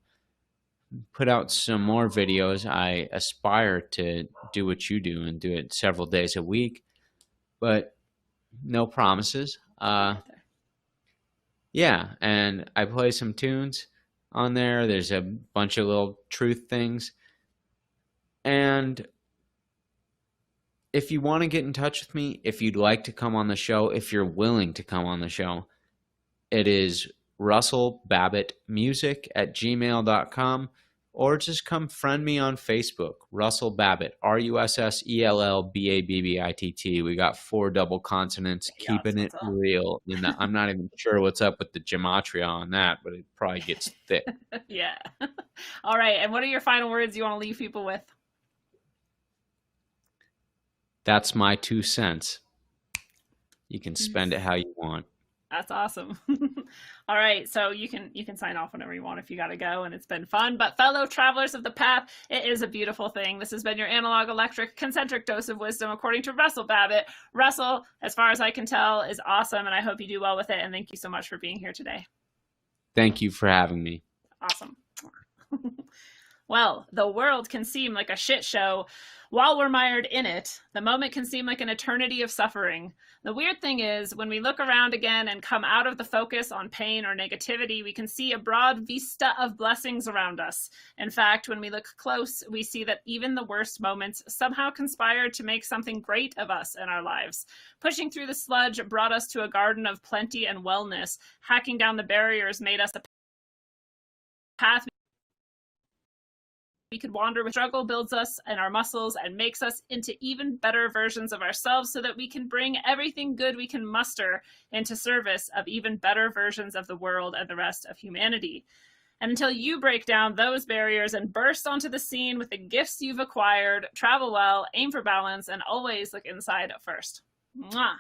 put out some more videos. I aspire to do what you do and do it several days a week, but no promises. Yeah, and I play some tunes on there. There's a bunch of little truth things. And if you want to get in touch with me, if you'd like to come on the show, if you're willing to come on the show, it is russellbabbittmusic@gmail.com, or just come friend me on Facebook, Russell Babbitt, RussellBabbitt. We got 4 double consonants, Chaos, keeping it what's up? real. I'm not even sure what's up with the gematria on that, but it probably gets thick. Yeah. All right. And what are your final words you want to leave people with? That's my 2 cents. You can spend it how you want. That's awesome. All right, so you can sign off whenever you want if you got to go, and it's been fun. But fellow travelers of the path, it is a beautiful thing. This has been your analog electric concentric dose of wisdom, according to Russell Babbitt. Russell, as far as I can tell, is awesome, and I hope you do well with it. And thank you so much for being here today. Thank you for having me. Awesome. Well, the world can seem like a shit show while we're mired in it. The moment can seem like an eternity of suffering. The weird thing is, when we look around again and come out of the focus on pain or negativity, we can see a broad vista of blessings around us. In fact, when we look close, we see that even the worst moments somehow conspired to make something great of us in our lives. Pushing through the sludge brought us to a garden of plenty and wellness. Hacking down the barriers made us a path we could wander with. Struggle builds us and our muscles and makes us into even better versions of ourselves so that we can bring everything good we can muster into service of even better versions of the world and the rest of humanity. And until you break down those barriers and burst onto the scene with the gifts you've acquired, travel well, aim for balance, and always look inside first. Mwah.